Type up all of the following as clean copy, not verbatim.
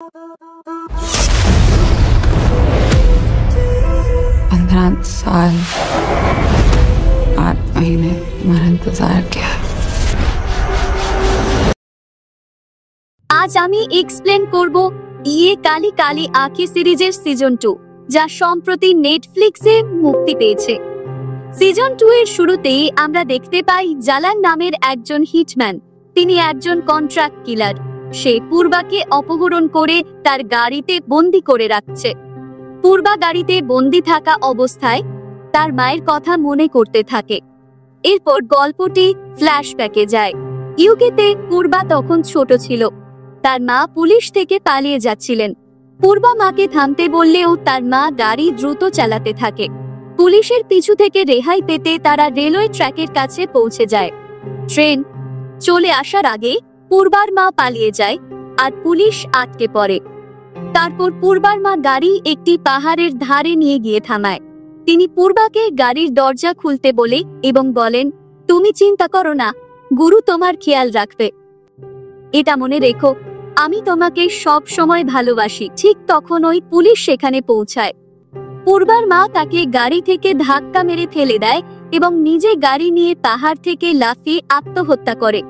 15 साल 8 महीने तुम्हारा इंतजार किया। আজ আমি এক্সপ্লেন করব ইয়ে কালি কালি আঁখি সিরিজের সিজন 2, যা সম্প্রতি নেটফ্লিক্সে মুক্তি পেয়েছে। সিজন 2 এর শুরুতেই আমরা দেখতে পাই জালান নামের একজন হিটম্যান। তিনি একজন কন্ট্রাক্ট কিলার। সে পূর্বাকে অপহরণ করে তার গাড়িতে বন্দি করে রাখছে। পূর্বা গাড়িতে বন্দি থাকা অবস্থায় তার মায়ের কথা মনে করতে থাকে। এরপর গল্পটি ফ্ল্যাশব্যাকে যায়। ইউকেতে পূর্বা তখন ছোট ছিল। তার মা পুলিশ থেকে পালিয়ে যাচ্ছিলেন। পূর্বা মাকে থামতে বললেও তার মা গাড়ি দ্রুত চালাতে থাকে। পুলিশের পিছু থেকে রেহাই পেতে তারা রেলওয়ে ট্র্যাকের কাছে পৌঁছে যায়। ট্রেন চলে আসার আগে পূর্বার মা পালিয়ে যায় আর পুলিশ আটকে পড়ে। তারপর পূর্বার মা গাড়ি একটি পাহাড়ের ধারে নিয়ে গিয়ে থামায়। তিনি পূর্বাকে গাড়ির দরজা খুলতে বলে এবং বলেন, তুমি চিন্তা করো না, গুরু তোমার খেয়াল রাখবে। এটা মনে রেখো, আমি তোমাকে সব সময় ভালোবাসি। ঠিক তখন ওই পুলিশ সেখানে পৌঁছায়। পূর্বার মা তাকে গাড়ি থেকে ধাক্কা মেরে ফেলে দেয় এবং নিজে গাড়ি নিয়ে পাহাড় থেকে লাফিয়ে আত্মহত্যা করে।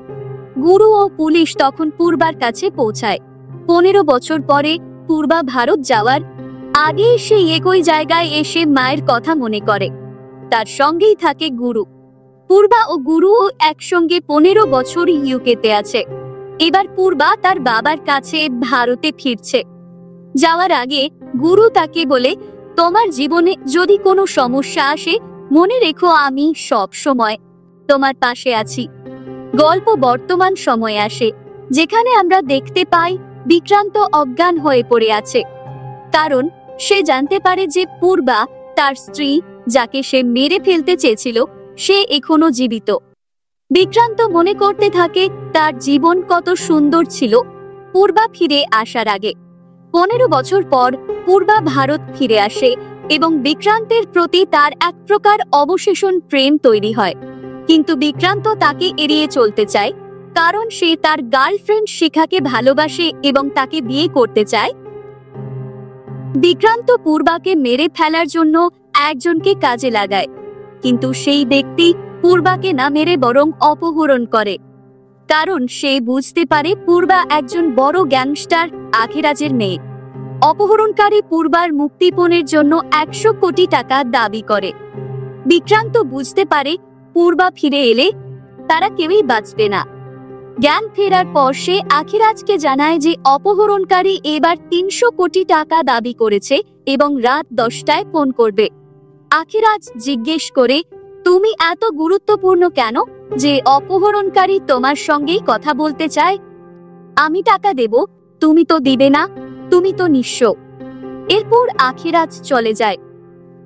গুরু ও পুলিশ তখন পূর্বার কাছে পৌঁছায়। 15 বছর পরে পূর্বা ভারত যাওয়ার আগে সে একই জায়গায় এসে মায়ের কথা মনে করে। তার সঙ্গেই থাকে গুরু। পূর্বা ও গুরুও একসঙ্গে 15 বছর ইউকেতে আছে। এবার পূর্বা তার বাবার কাছে ভারতে ফিরছে। যাওয়ার আগে গুরু তাকে বলে, তোমার জীবনে যদি কোনো সমস্যা আসে মনে রেখো আমি সব সময় তোমার পাশে আছি। গল্প বর্তমান সময়ে আসে, যেখানে আমরা দেখতে পাই বিক্রান্ত অজ্ঞান হয়ে পড়ে আছে। কারণ সে জানতে পারে যে পূর্বা তার স্ত্রী, যাকে সে মেরে ফেলতে চেয়েছিল, সে এখনো জীবিত। বিক্রান্ত মনে করতে থাকে তার জীবন কত সুন্দর ছিল পূর্বা ফিরে আসার আগে। 15 বছর পর পূর্বা ভারত ফিরে আসে এবং বিক্রান্তের প্রতি তার এক প্রকার অবশেষণ প্রেম তৈরি হয়। কিন্তু বিক্রান্ত তাকে এড়িয়ে চলতে চায়, কারণ সে তার গার্লফ্রেন্ড শিখাকে ভালোবাসে এবং তাকে বিয়ে করতে চায়। বিক্রান্ত পূর্বাকে মেরে ফেলার জন্য একজনকে কাজে লাগায়, কিন্তু সেই ব্যক্তি পূর্বাকে না মেরে বরং অপহরণ করে। কারণ সে বুঝতে পারে পূর্বা একজন বড় গ্যাংস্টার আখিরাজের মেয়ে। অপহরণকারী পূর্বার মুক্তিপণের জন্য 100 কোটি টাকা দাবি করে। বিক্রান্ত বুঝতে পারে পূর্বা ফিরে এলে তারা কেউই বাঁচবে না। জ্ঞান ফেরার পর সে আখিরাজকে জানায় যে অপহরণকারী এবার 300 কোটি টাকা দাবি করেছে এবং রাত 10টায় ফোন করবে। আখিরাজ জিজ্ঞেস করে, তুমি এত গুরুত্বপূর্ণ কেন যে অপহরণকারী তোমার সঙ্গেই কথা বলতে চায়? আমি টাকা দেব, তুমি তো দিবে না, তুমি তো নিঃস্ব। এরপর আখিরাজ চলে যায়।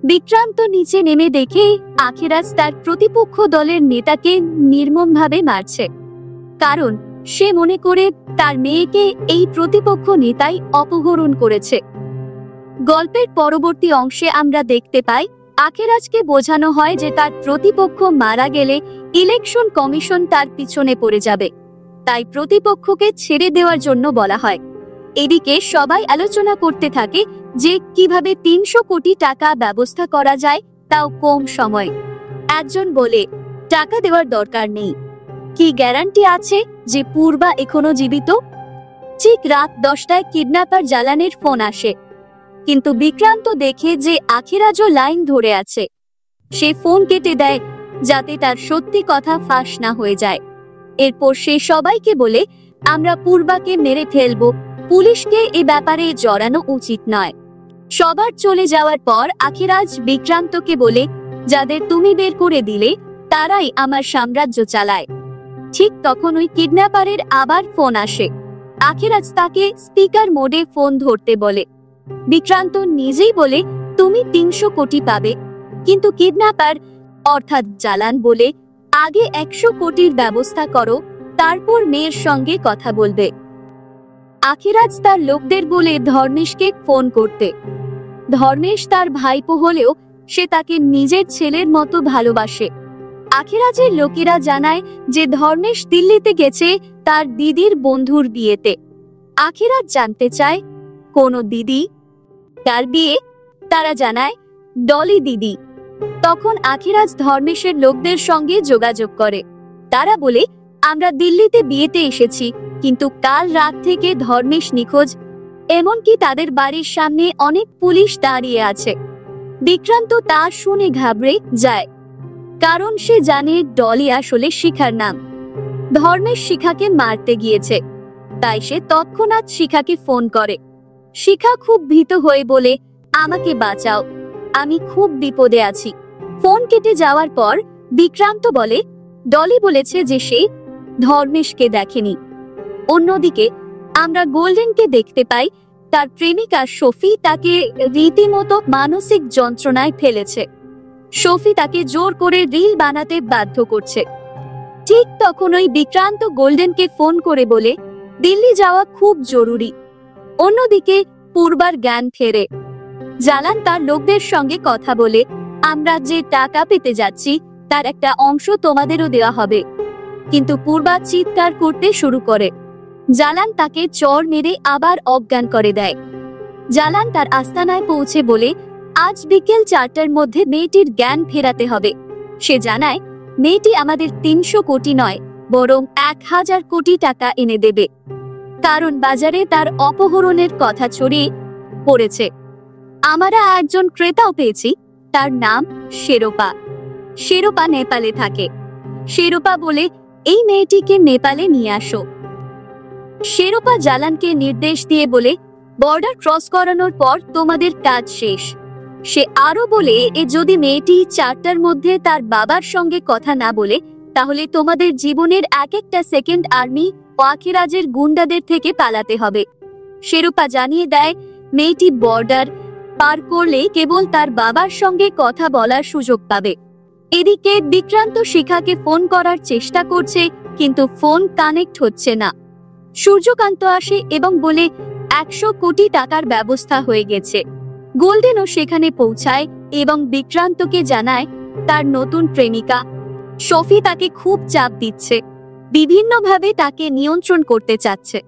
বিক্রান্ত নিচে নেমে দেখে আখিরাজ তার প্রতিপক্ষ দলের নেতাকে নির্মমভাবে মারছে। কারণ সে মনে করে তার মেয়েকে এই প্রতিপক্ষ নেতাই অপহরণ করেছে। গল্পের পরবর্তী অংশে আমরা দেখতে পাই আখিরাজকে বোঝানো হয় যে তার প্রতিপক্ষ মারা গেলে ইলেকশন কমিশন তার পিছনে পড়ে যাবে, তাই প্রতিপক্ষকে ছেড়ে দেওয়ার জন্য বলা হয়। এদিকে সবাই আলোচনা করতে থাকে যে কিভাবে 300 কোটি টাকা ব্যবস্থা করা যায়, তাও কম সময়। একজন বলে, টাকা দেওয়ার দরকার নেই, কি গ্যারান্টি আছে যে পূর্বা এখনো জীবিত? ঠিক রাত 10টায় কিডন্যাপার জালানের ফোন আসে, কিন্তু বিক্রান্ত দেখে যে আখিরাজও লাইন ধরে আছে। সে ফোন কেটে দেয় যাতে তার সত্যি কথা ফাঁস না হয়ে যায়। এরপর সে সবাইকে বলে, আমরা পূর্বাকে মেরে ফেলবো, পুলিশকে এ ব্যাপারে জড়ানো উচিত নয়। সবার চলে যাওয়ার পর আখিরাজ বিক্রান্তকে বলে, যাদের তুমি বের করে দিলে তারাই আমার সাম্রাজ্য চালায়। ঠিক তখন ওই কিডন্যাপারের আবার ফোন আসে। আখিরাজ তাকে স্পিকার মোডে ফোন ধরতে বলে। বিক্রান্ত নিজেই বলে, তুমি 300 কোটি পাবে, কিন্তু কিডন্যাপার অর্থাৎ জালান বলে, আগে 100 কোটির ব্যবস্থা করো, তারপর মেয়ের সঙ্গে কথা বলবে। আখিরাজ তার লোকদের বলে ধর্মেশকে ফোন করতে। ধর্মেশ তার ভাইপো হলেও সে তাকে নিজের ছেলের মতো ভালোবাসে। আখিরাজের লোকেরা জানায় যে ধর্মেশ দিল্লিতে গেছে তার দিদির বন্ধুর বিয়েতে। আখিরাজ জানতে চায় কোনো দিদি, তার বিয়ে, তারা জানায় ডলি দিদি। তখন আখিরাজ ধর্মেশের লোকদের সঙ্গে যোগাযোগ করে। তারা বলে, আমরা দিল্লিতে বিয়েতে এসেছি, কিন্তু কাল রাত থেকে ধর্মেশ নিখোঁজ, এমনকি তাদের বাড়ির সামনে অনেক পুলিশ দাঁড়িয়ে আছে। বিক্রান্ত তা শুনে ঘাবড়ে যায়, কারণ সে জানে ডলি আসলে শিখার নাম। ধর্মেশ শিখাকে মারতে গিয়েছে, তাই সে তৎক্ষণাৎ শিখাকে ফোন করে। শিখা খুব ভীত হয়ে বলে, আমাকে বাঁচাও, আমি খুব বিপদে আছি। ফোন কেটে যাওয়ার পর বিক্রান্ত বলে, ডলি বলেছে যে সে ধর্মেশকে দেখেনি। অন্যদিকে আমরা গোল্ডেনকে দেখতে পাই, তার প্রেমিকা শফি তাকে রীতিমতো মানসিক যন্ত্রণায় ফেলেছে। শফি তাকে জোর করে রিল বানাতে বাধ্য করছে। ঠিক তখনই বিক্রান্ত গোল্ডেনকে ফোন করে বলে, দিল্লি যাওয়া খুব জরুরি। অন্যদিকে পূর্বার জ্ঞান ফেরে। জালান তার লোকদের সঙ্গে কথা বলে, আমরা যে টাকা পেতে যাচ্ছি তার একটা অংশ তোমাদেরও দেওয়া হবে। কিন্তু পূর্বা চিৎকার করতে শুরু করে। জালান তাকে চড় মেরে আবার অজ্ঞান করে দেয়। জালান তার আস্তানায় পৌঁছে বলে, আজ বিকেল 4টার মধ্যে মেয়েটির জ্ঞান ফেরাতে হবে। সে জানায় মেয়েটি আমাদের 300 কোটি নয়, বরং 1000 কোটি টাকা এনে দেবে, কারণ বাজারে তার অপহরণের কথা ছড়িয়ে পড়েছে। আমরা একজন ক্রেতাও পেয়েছি, তার নাম শেরোপা। শেরোপা নেপালে থাকে। শেরোপা বলে, এই মেয়েটিকে নেপালে নিয়ে আসো। শেরোপা জালানকে নির্দেশ দিয়ে বলে, বর্ডার ক্রস করানোর পর তোমাদের কাজ শেষ। সে আরো বলে, যদি মেয়েটি 4টার মধ্যে তার বাবার সঙ্গে কথা না বলে, তাহলে তোমাদের জীবনের এক একটা সেকেন্ড আর্মি ও আখিরাজের গুন্ডাদের থেকে পালাতে হবে। শেরোপা জানিয়ে দেয়, মেয়েটি বর্ডার পার করলে কেবল তার বাবার সঙ্গে কথা বলার সুযোগ পাবে। এদিকে বিক্রান্ত শিখাকে ফোন করার চেষ্টা করছে, কিন্তু ফোন কানেক্ট হচ্ছে না। সূর্যকান্ত আসে এবং বলে, 100 কোটি টাকার ব্যবস্থা হয়ে গেছে। গোল্ডেনও সেখানে পৌঁছায় এবং বিক্রান্তকে জানায় তার নতুন প্রেমিকা শফি তাকে খুব চাপ দিচ্ছে, বিভিন্নভাবে তাকে নিয়ন্ত্রণ করতে চাচ্ছে।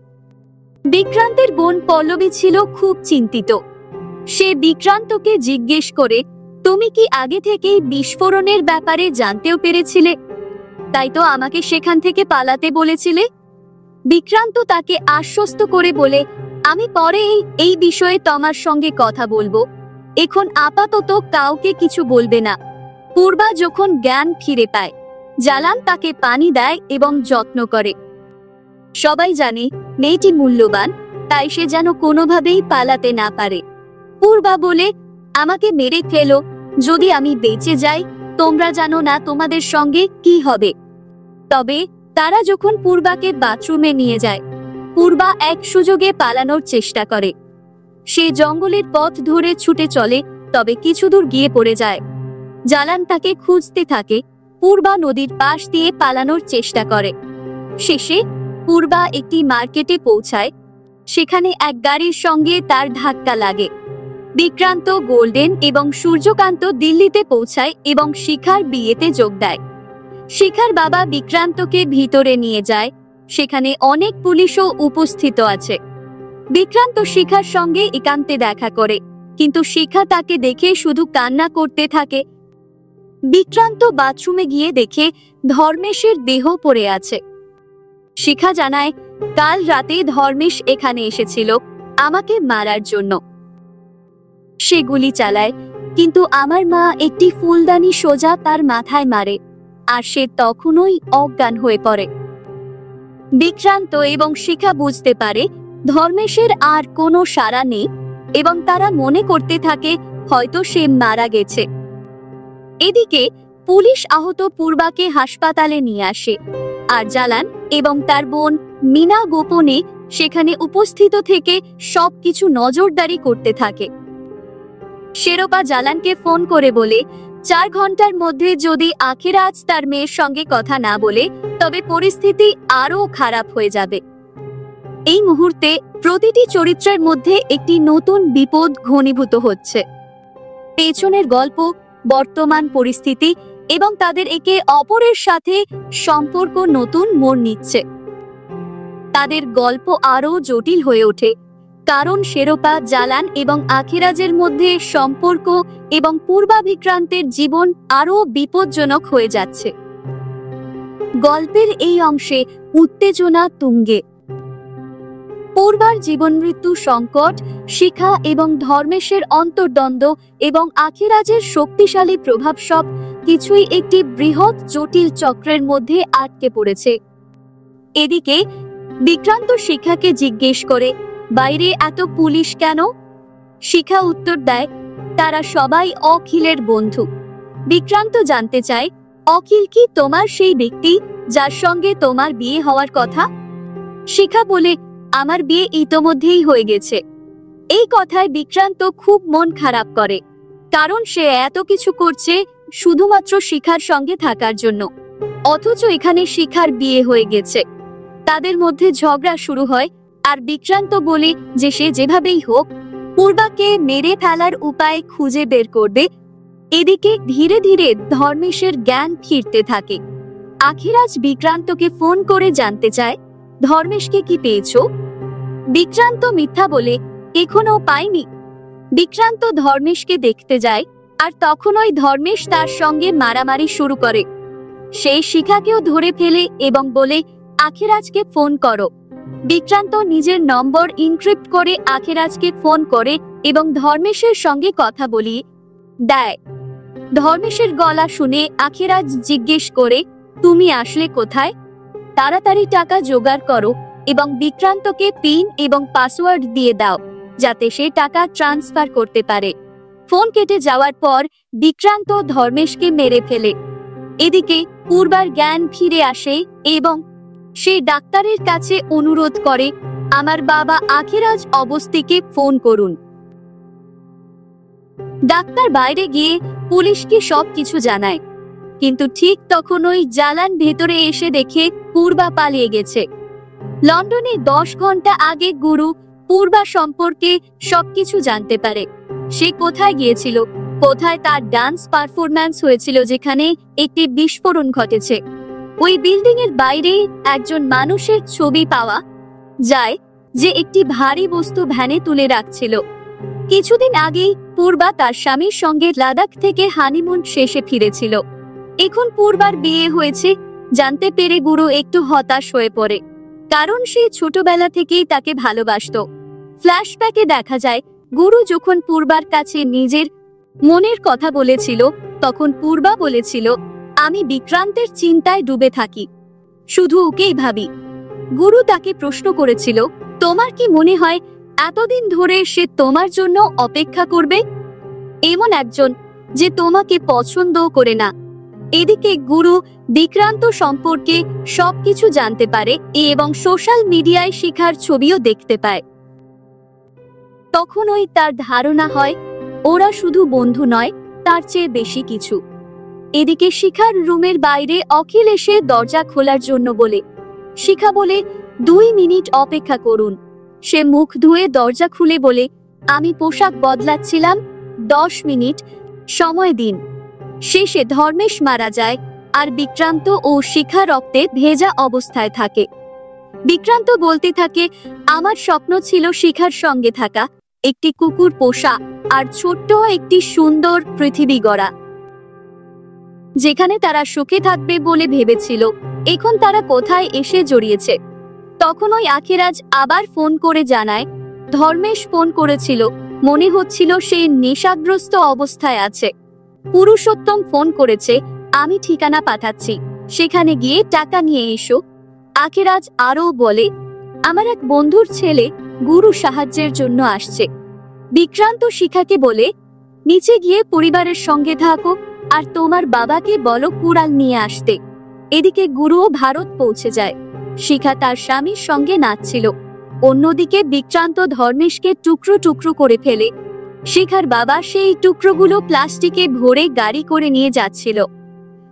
বিক্রান্তের বোন পল্লবী ছিল খুব চিন্তিত। সে বিক্রান্তকে জিজ্ঞেস করে, তুমি কি আগে থেকেই বিস্ফোরণের ব্যাপারে জানতেও পেরেছিলে? তাই তো আমাকে সেখান থেকে পালাতে বলেছিলে। বিক্রান্ত তাকে আশ্বস্ত করে বলে, আমি পরে এই বিষয়ে তোমার সঙ্গে কথা বলবো, এখন আপাতত কাউকে কিছু বলবে না। পূর্বা যখন জ্ঞান ফিরে পায়, জালান তাকে পানি দেয় এবং যত্ন করে। সবাই জানে মেয়েটি মূল্যবান, তাই সে যেন কোনোভাবেই পালাতে না পারে। পূর্বা বলে, আমাকে মেরে ফেলো, যদি আমি বেঁচে যাই তোমরা জানো না তোমাদের সঙ্গে কি হবে। তবে তারা যখন পূর্বাকে বাথরুমে নিয়ে যায়, পূর্বা এক সুযোগে পালানোর চেষ্টা করে। সে জঙ্গলের পথ ধরে ছুটে চলে, তবে কিছু দূর গিয়ে পড়ে যায়। জালান তাকে খুঁজতে থাকে। পূর্বা নদীর পাশ দিয়ে পালানোর চেষ্টা করে। শেষে পূর্বা একটি মার্কেটে পৌঁছায়। সেখানে এক গাড়ির সঙ্গে তার ধাক্কা লাগে। বিক্রান্ত, গোল্ডেন এবং সূর্যকান্ত দিল্লিতে পৌঁছায় এবং শিখার বিয়েতে যোগ দেয়। শিখার বাবা বিক্রান্তকে ভিতরে নিয়ে যায়। সেখানে অনেক পুলিশও উপস্থিত আছে। বিক্রান্ত শিখার সঙ্গে একান্তে দেখা করে, কিন্তু শিখা তাকে দেখে শুধু কান্না করতে থাকে। বিক্রান্ত বাথরুমে গিয়ে দেখে ধর্মেশের দেহ পড়ে আছে। শিখা জানায়, কাল রাতে ধর্মেশ এখানে এসেছিল আমাকে মারার জন্য। সে গুলি চালায়, কিন্তু আমার মা একটি ফুলদানি সোজা তার মাথায় মারে, আর সে তখনই অজ্ঞান হয়ে পড়ে। বিক্রান্ত এবং শিখা বুঝতে পারে ধর্মেশের আর কোনো সাড়া নেই এবং তারা মনে করতে থাকে হয়তো সে মারা গেছে। এদিকে পুলিশ আহত পূর্বাকে হাসপাতালে নিয়ে আসে, আর জালান এবং তার বোন মিনা গোপনে সেখানে উপস্থিত থেকে সবকিছু নজরদারি করতে থাকে। শেরোপা জালানকে ফোন করে বলে, 4 ঘন্টার মধ্যে যদি আখিরাজ তার মেয়ের সঙ্গে কথা না বলে, তবে পরিস্থিতি আরো খারাপ হয়ে যাবে। এই মুহূর্তে প্রতিটি চরিত্রের মধ্যে একটি নতুন বিপদ ঘনীভূত হচ্ছে। পেছনের গল্প, বর্তমান পরিস্থিতি এবং তাদের একে অপরের সাথে সম্পর্ক নতুন মোড় নিচ্ছে। তাদের গল্প আরো জটিল হয়ে ওঠে, কারণ শেরোপা, জালান এবং আখিরাজের মধ্যে সম্পর্ক এবং পূর্বা বিক্রান্তের জীবন আরও বিপজ্জনক হয়ে যাচ্ছে। গল্পের এই অংশে উত্তেজনা তুঙ্গে। পূর্বার জীবন মৃত্যু সংকট, শিখা এবং ধর্মেশের অন্তর্দ্বন্দ্ব এবং আখিরাজের শক্তিশালী প্রভাব সব কিছুই একটি বৃহৎ জটিল চক্রের মধ্যে আটকে পড়েছে। এদিকে বিক্রান্ত শিখাকে জিজ্ঞেস করে, বাইরে এত পুলিশ কেন? শিখা উত্তর দেয়, তারা সবাই অখিলের বন্ধু। বিক্রান্ত জানতে চায়, অখিল কি তোমার সেই ব্যক্তি যার সঙ্গে তোমার বিয়ে হওয়ার কথা? শিখা বলে, আমার বিয়ে ইতোমধ্যেই হয়ে গেছে। এই কথায় বিক্রান্ত খুব মন খারাপ করে, কারণ সে এত কিছু করছে শুধুমাত্র শিখার সঙ্গে থাকার জন্য, অথচ এখানে শিখার বিয়ে হয়ে গেছে। তাদের মধ্যে ঝগড়া শুরু হয়, আর বিক্রান্ত বলে যে সে যেভাবেই হোক পূর্বাকে মেরে ফেলার উপায় খুঁজে বের করবে। এদিকে ধীরে ধীরে ধর্মেশের জ্ঞান ফিরতে থাকে। আখিরাজ বিক্রান্তকে ফোন করে জানতে চায়, ধর্মেশকে কি পেয়েছো? বিক্রান্ত মিথ্যা বলে, এখনো পাইনি। বিক্রান্ত ধর্মেশকে দেখতে যায়, আর তখনই ধর্মেশ তার সঙ্গে মারামারি শুরু করে। সে শিখাকেও ধরে ফেলে এবং বলে, আখিরাজকে ফোন করো। বিক্রান্ত নিজের নম্বর ইনক্রিপ্ট করে আখিরাজকে ফোন করে এবং ধর্মেশের সঙ্গে কথা বলিয়ে দেয়। ধর্মেশের গলা শুনে আখিরাজ জিজ্ঞেস করে, তুমি আসলে কোথায়? তাড়াতাড়ি টাকা জোগাড় করো এবং বিক্রান্তকে পিন এবং পাসওয়ার্ড দিয়ে দাও, যাতে সে টাকা ট্রান্সফার করতে পারে। ফোন কেটে যাওয়ার পর বিক্রান্ত ধর্মেশকে মেরে ফেলে। এদিকে পূর্বার জ্ঞান ফিরে আসে এবং সে ডাক্তারের কাছে অনুরোধ করে, আমার বাবা আখিরাজ অবস্তিকে ফোন করুন। ডাক্তার বাইরে গিয়ে পুলিশকে সবকিছু জানায়, কিন্তু ঠিক তখনই জালান ভেতরে এসে দেখে পূর্বা পালিয়ে গেছে। লন্ডনে 10 ঘন্টা আগে গুরু পূর্বা সম্পর্কে সবকিছু জানতে পারে। সে কোথায় গিয়েছিল, কোথায় তার ডান্স পারফরম্যান্স হয়েছিল যেখানে একটি বিস্ফোরণ ঘটেছে। ওই বিল্ডিং এর বাইরে একজন মানুষের ছবি পাওয়া যায়, যে একটি ভারী বস্তু ভ্যানে তুলে রাখছিল। কিছুদিন আগেই পূর্বা তার স্বামীর সঙ্গে লাদাখ থেকে হানিমুন শেষে ফিরেছিল। এখন পূর্বার বিয়ে হয়েছে জানতে পেরে গুরু একটু হতাশ হয়ে পড়ে, কারণ সে ছোটবেলা থেকেই তাকে ভালোবাসত। ফ্ল্যাশব্যাকে দেখা যায়, গুরু যখন পূর্বার কাছে নিজের মনের কথা বলেছিল, তখন পূর্বা বলেছিল, আমি বিক্রান্তের চিন্তায় ডুবে থাকি, শুধু ওকেই ভাবি। গুরু তাকে প্রশ্ন করেছিল, তোমার কি মনে হয় এতদিন ধরে সে তোমার জন্য অপেক্ষা করবে? এমন একজন যে তোমাকে পছন্দ করে না। এদিকে গুরু বিক্রান্ত সম্পর্কে সবকিছু জানতে পারে এবং সোশ্যাল মিডিয়ায় শিখার ছবিও দেখতে পায়। তখনই তার ধারণা হয় ওরা শুধু বন্ধু নয়, তার চেয়ে বেশি কিছু। এদিকে শিখার রুমের বাইরে অখিল এসে দরজা খোলার জন্য বলে। শিখা বলে, 2 মিনিট অপেক্ষা করুন। সে মুখ ধুয়ে দরজা খুলে বলে, আমি পোশাক বদলাচ্ছিলাম, 10 মিনিট সময় দিন। শেষে ধর্মেশ মারা যায়, আর বিক্রান্ত ও শিখা রক্তে ভেজা অবস্থায় থাকে। বিক্রান্ত বলতে থাকে, আমার স্বপ্ন ছিল শিখার সঙ্গে থাকা, একটি কুকুর পোষা আর ছোট্ট একটি সুন্দর পৃথিবী গড়া, যেখানে তারা সুখে থাকবে বলে ভেবেছিল। এখন তারা কোথায় এসে জড়িয়েছে। তখনই আখিরাজ আবার ফোন করে জানায়, ধর্মেশ ফোন করেছিল, মনে হচ্ছিল সে নেশাগ্রস্ত অবস্থায় আছে। পুরুষোত্তম ফোন করেছে, আমি ঠিকানা পাঠাচ্ছি, সেখানে গিয়ে টাকা নিয়ে এসো। আখিরাজ আরও বলে, আমার এক বন্ধুর ছেলে গুরু সাহায্যের জন্য আসছে। বিক্রান্ত শিখাকে বলে, নিচে গিয়ে পরিবারের সঙ্গে থাকো আর তোমার বাবাকে বলো কুড়াল নিয়ে আসতে। এদিকে গুরুও ভারত পৌঁছে যায়। শিখা তার স্বামীর সঙ্গে নাচছিল। অন্যদিকে বিক্রান্ত ধর্মেশকে টুকরো টুকরো করে ফেলে। শিখার বাবা সেই টুকরোগুলো প্লাস্টিকে ভরে গাড়ি করে নিয়ে যাচ্ছিল।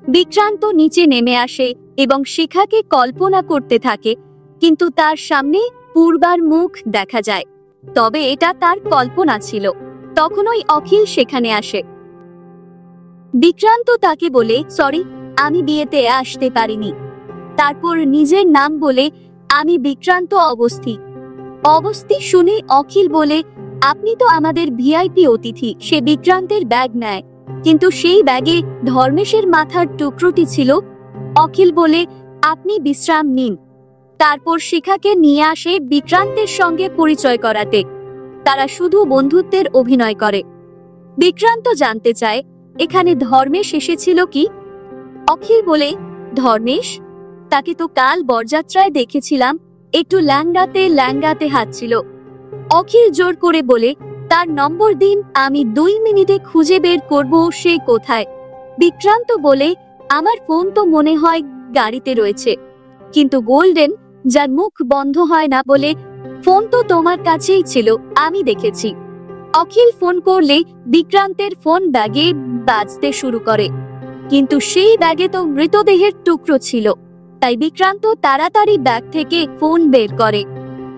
বিক্রান্ত নিচে নেমে আসে এবং শিখাকে কল্পনা করতে থাকে, কিন্তু তার সামনে পূর্বার মুখ দেখা যায়। তবে এটা তার কল্পনা ছিল। তখনই অখিল সেখানে আসে। বিক্রান্ত তাকে বলে, সরি, আমি বিয়েতে আসতে পারিনি। তারপর নিজের নাম বলে, আমি বিক্রান্ত অবস্থি। অবস্থি শুনে অখিল বলে, আপনি তো আমাদের ভিআইপি অতিথি। সে বিক্রান্তের ব্যাগ নেয়, কিন্তু সেই ব্যাগে ধর্মেশের মাথার টুকরোটি ছিল। অখিল বলে, আপনি বিশ্রাম নিন। তারপর শিখাকে নিয়ে আসে বিক্রান্তের সঙ্গে পরিচয় করাতে। তারা শুধু বন্ধুত্বের অভিনয় করে। বিক্রান্ত জানতে চায় এখানে ধর্মেশ এসেছিল কি। অখিল বলে, ধর্মেশ? তাকে তো কাল বরযাত্রায় দেখেছিলাম, একটু ল্যাঙ্গাতে হাঁটছিল। অখিল জোর করে বলে, তার নম্বর দিন, আমি 2 মিনিটে খুঁজে বের করব সে কোথায়। বিক্রান্ত বলে, আমার ফোন তো মনে হয় গাড়িতে রয়েছে, কিন্তু গোল্ডেন, যার মুখ বন্ধ হয় না, বলে, ফোন তো তোমার কাছেই ছিল, আমি দেখেছি। অখিল ফোন করলে বিক্রান্তের ফোন ব্যাগে বাজতে শুরু করে, কিন্তু সেই ব্যাগে তো মৃতদেহের টুকরো ছিল। তাই বিক্রান্ত তাড়াতাড়ি ব্যাগ থেকে ফোন বের করে,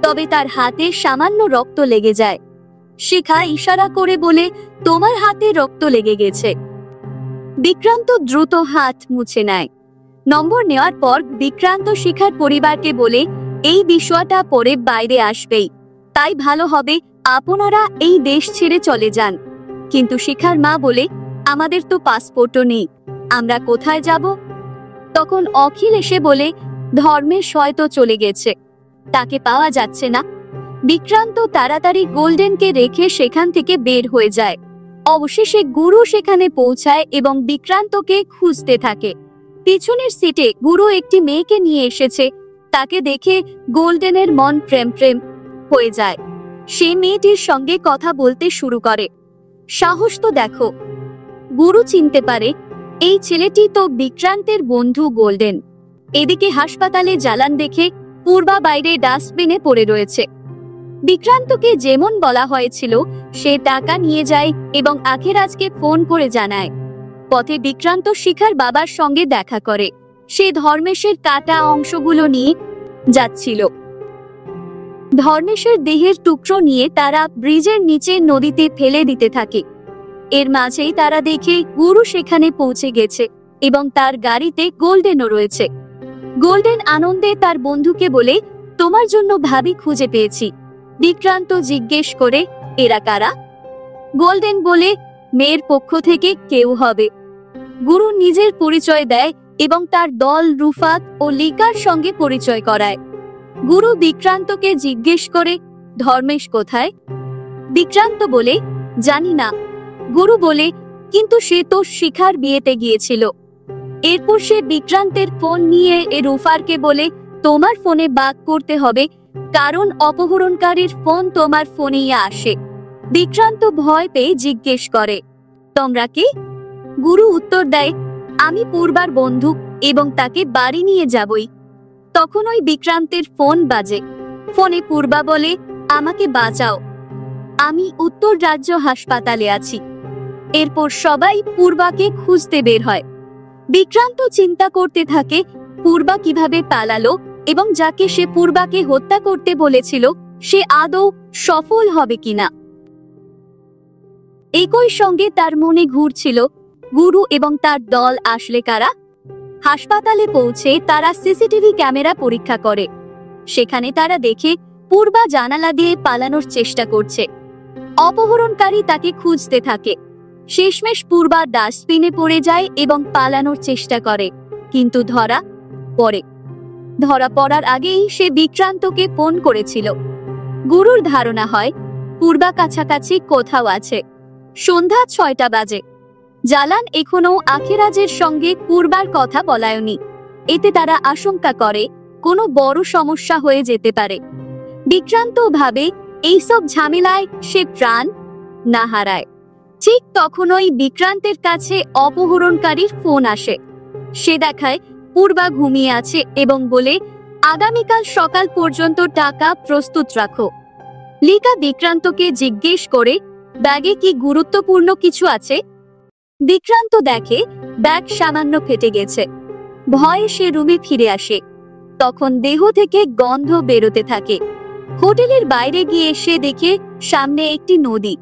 তবে তার হাতে সামান্য রক্ত লেগে যায়। শিখা ইশারা করে বলে, তোমার হাতে রক্ত লেগে গেছে। বিক্রান্ত দ্রুত হাত মুছে নেয়। নম্বর নেওয়ার পর বিক্রান্ত শিখার পরিবারকে বলে, এই বিষয়টা পরে বাইরে আসবেই, তাই ভালো হবে আপনারা এই দেশ ছেড়ে চলে যান। কিন্তু শিখার মা বলে, আমাদের তো পাসপোর্টও নেই, আমরা কোথায় যাব? তখন অখিল এসে বলে, ধর্মেশ হয়তো চলে গেছে, তাকে পাওয়া যাচ্ছে না। বিক্রান্ত তাড়াতাড়ি গোল্ডেনকে রেখে সেখান থেকে বের হয়ে যায়। অবশেষে গুরু সেখানে পৌঁছায় এবং বিক্রান্তকে খুঁজতে থাকে। পিছনের সিটে গুরু একটি মেয়েকে নিয়ে এসেছে। তাকে দেখে গোল্ডেনের মন প্রেম হয়ে যায়। সে মেয়েটির সঙ্গে কথা বলতে শুরু করে। সাহস তো দেখো। গুরু চিনতে পারে এই ছেলেটি তো বিক্রান্তের বন্ধু গোল্ডেন। এদিকে হাসপাতালে জ্বালান দেখে পূর্বা বাইরে ডাস্টবিনে পড়ে রয়েছে। বিক্রান্তকে যেমন বলা হয়েছিল সে টাকা নিয়ে যায় এবং আখেরাজকে ফোন করে জানায়। পথে বিক্রান্ত শিখার বাবার সঙ্গে দেখা করে। সে ধর্মেশের কাটা অংশগুলো নিয়ে যাচ্ছিল। ধর্মেশের দেহের টুকরো নিয়ে তারা ব্রিজের নিচে নদীতে ফেলে দিতে থাকে। এর মাঝেই তারা দেখে গুরু সেখানে পৌঁছে গেছে এবং তার গাড়িতে গোল্ডেনও রয়েছে। গোল্ডেন আনন্দে তার বন্ধুকে বলে, তোমার জন্য ভাবি খুঁজে পেয়েছি। বিক্রান্ত জিজ্ঞেস করে, এরা কারা? গোল্ডেন বলে, মেয়ের পক্ষ থেকে কেউ হবে। গুরু নিজের পরিচয় দেয় এবং তার দল রুফাত ও লিকার সঙ্গে পরিচয় করায়। গুরু বিক্রান্তকে জিজ্ঞেস করে, ধর্মেশ কোথায়? বিক্রান্ত বলে, জানি না। গুরু বলে, কিন্তু সে তো শিখার বিয়েতে গিয়েছিল। এরপর সে বিক্রান্তের ফোন নিয়ে রুফারকে বলে, তোমার ফোনে বাক করতে হবে, কারণ অপহরণকারীর ফোন তোমার ফোনেই আসে। বিক্রান্ত ভয় পেয়ে জিজ্ঞেস করে, তোমরা কি? গুরু উত্তর দেয়, আমি পূর্বার বন্ধু এবং তাকে বাড়ি নিয়ে যাবই। তখন ওই বিক্রান্তের ফোন বাজে। ফোনে পূর্বা বলে, আমাকে বাঁচাও, আমি উত্তর রাজ্য হাসপাতালে আছি। এরপর সবাই পূর্বাকে খুঁজতে বের হয়। বিক্রান্ত চিন্তা করতে থাকে পূর্বা কিভাবে পালালো এবং যাকে সে পূর্বাকে হত্যা করতে বলেছিল সে আদৌ সফল হবে কিনা। একই সঙ্গে তার মনে ঘুরছিল গুরু এবং তার দল আসলে কারা। হাসপাতালে পৌঁছে তারা সিসিটিভি ক্যামেরা পরীক্ষা করে। সেখানে তারা দেখে পূর্বা জানালা দিয়ে পালানোর চেষ্টা করছে। অপহরণকারী তাকে খুঁজতে থাকে। শেষমেশ পূর্বা ডাস্টবিনে পড়ে যায় এবং পালানোর চেষ্টা করে, কিন্তু ধরা পড়ার আগেই সে বিক্রান্তকে ফোন করেছিল। গুরুর ধারণা হয় পূর্বা কাছাকাছি কোথাও আছে। সন্ধ্যা 6টা বাজে। জালান এখনো আখেরাজের সঙ্গে পূর্বার কথা বলায়নি। এতে তারা আশঙ্কা করে কোনো বড় সমস্যা হয়ে যেতে পারে। বিক্রান্ত ভাবে এইসব ঝামেলায় সে প্রাণ না হারায়। ঠিক তখনই বিক্রান্তের কাছে অপহরণকারীর ফোন আসে। সে দেখায় পূর্বা ঘুমিয়ে আছে এবং বলে, আগামীকাল সকাল পর্যন্ত টাকা প্রস্তুত রাখো। লিকা বিক্রান্তকে জিজ্ঞেস করে, ব্যাগে কি গুরুত্বপূর্ণ কিছু আছে? বিক্রান্ত দেখে ব্যাগ সামান্য ফেটে গেছে। ভয়ে সে রুমে ফিরে আসে। তখন দেহ থেকে গন্ধ বেরোতে থাকে। হোটেলের বাইরে গিয়ে সে দেখে সামনে একটি নদী।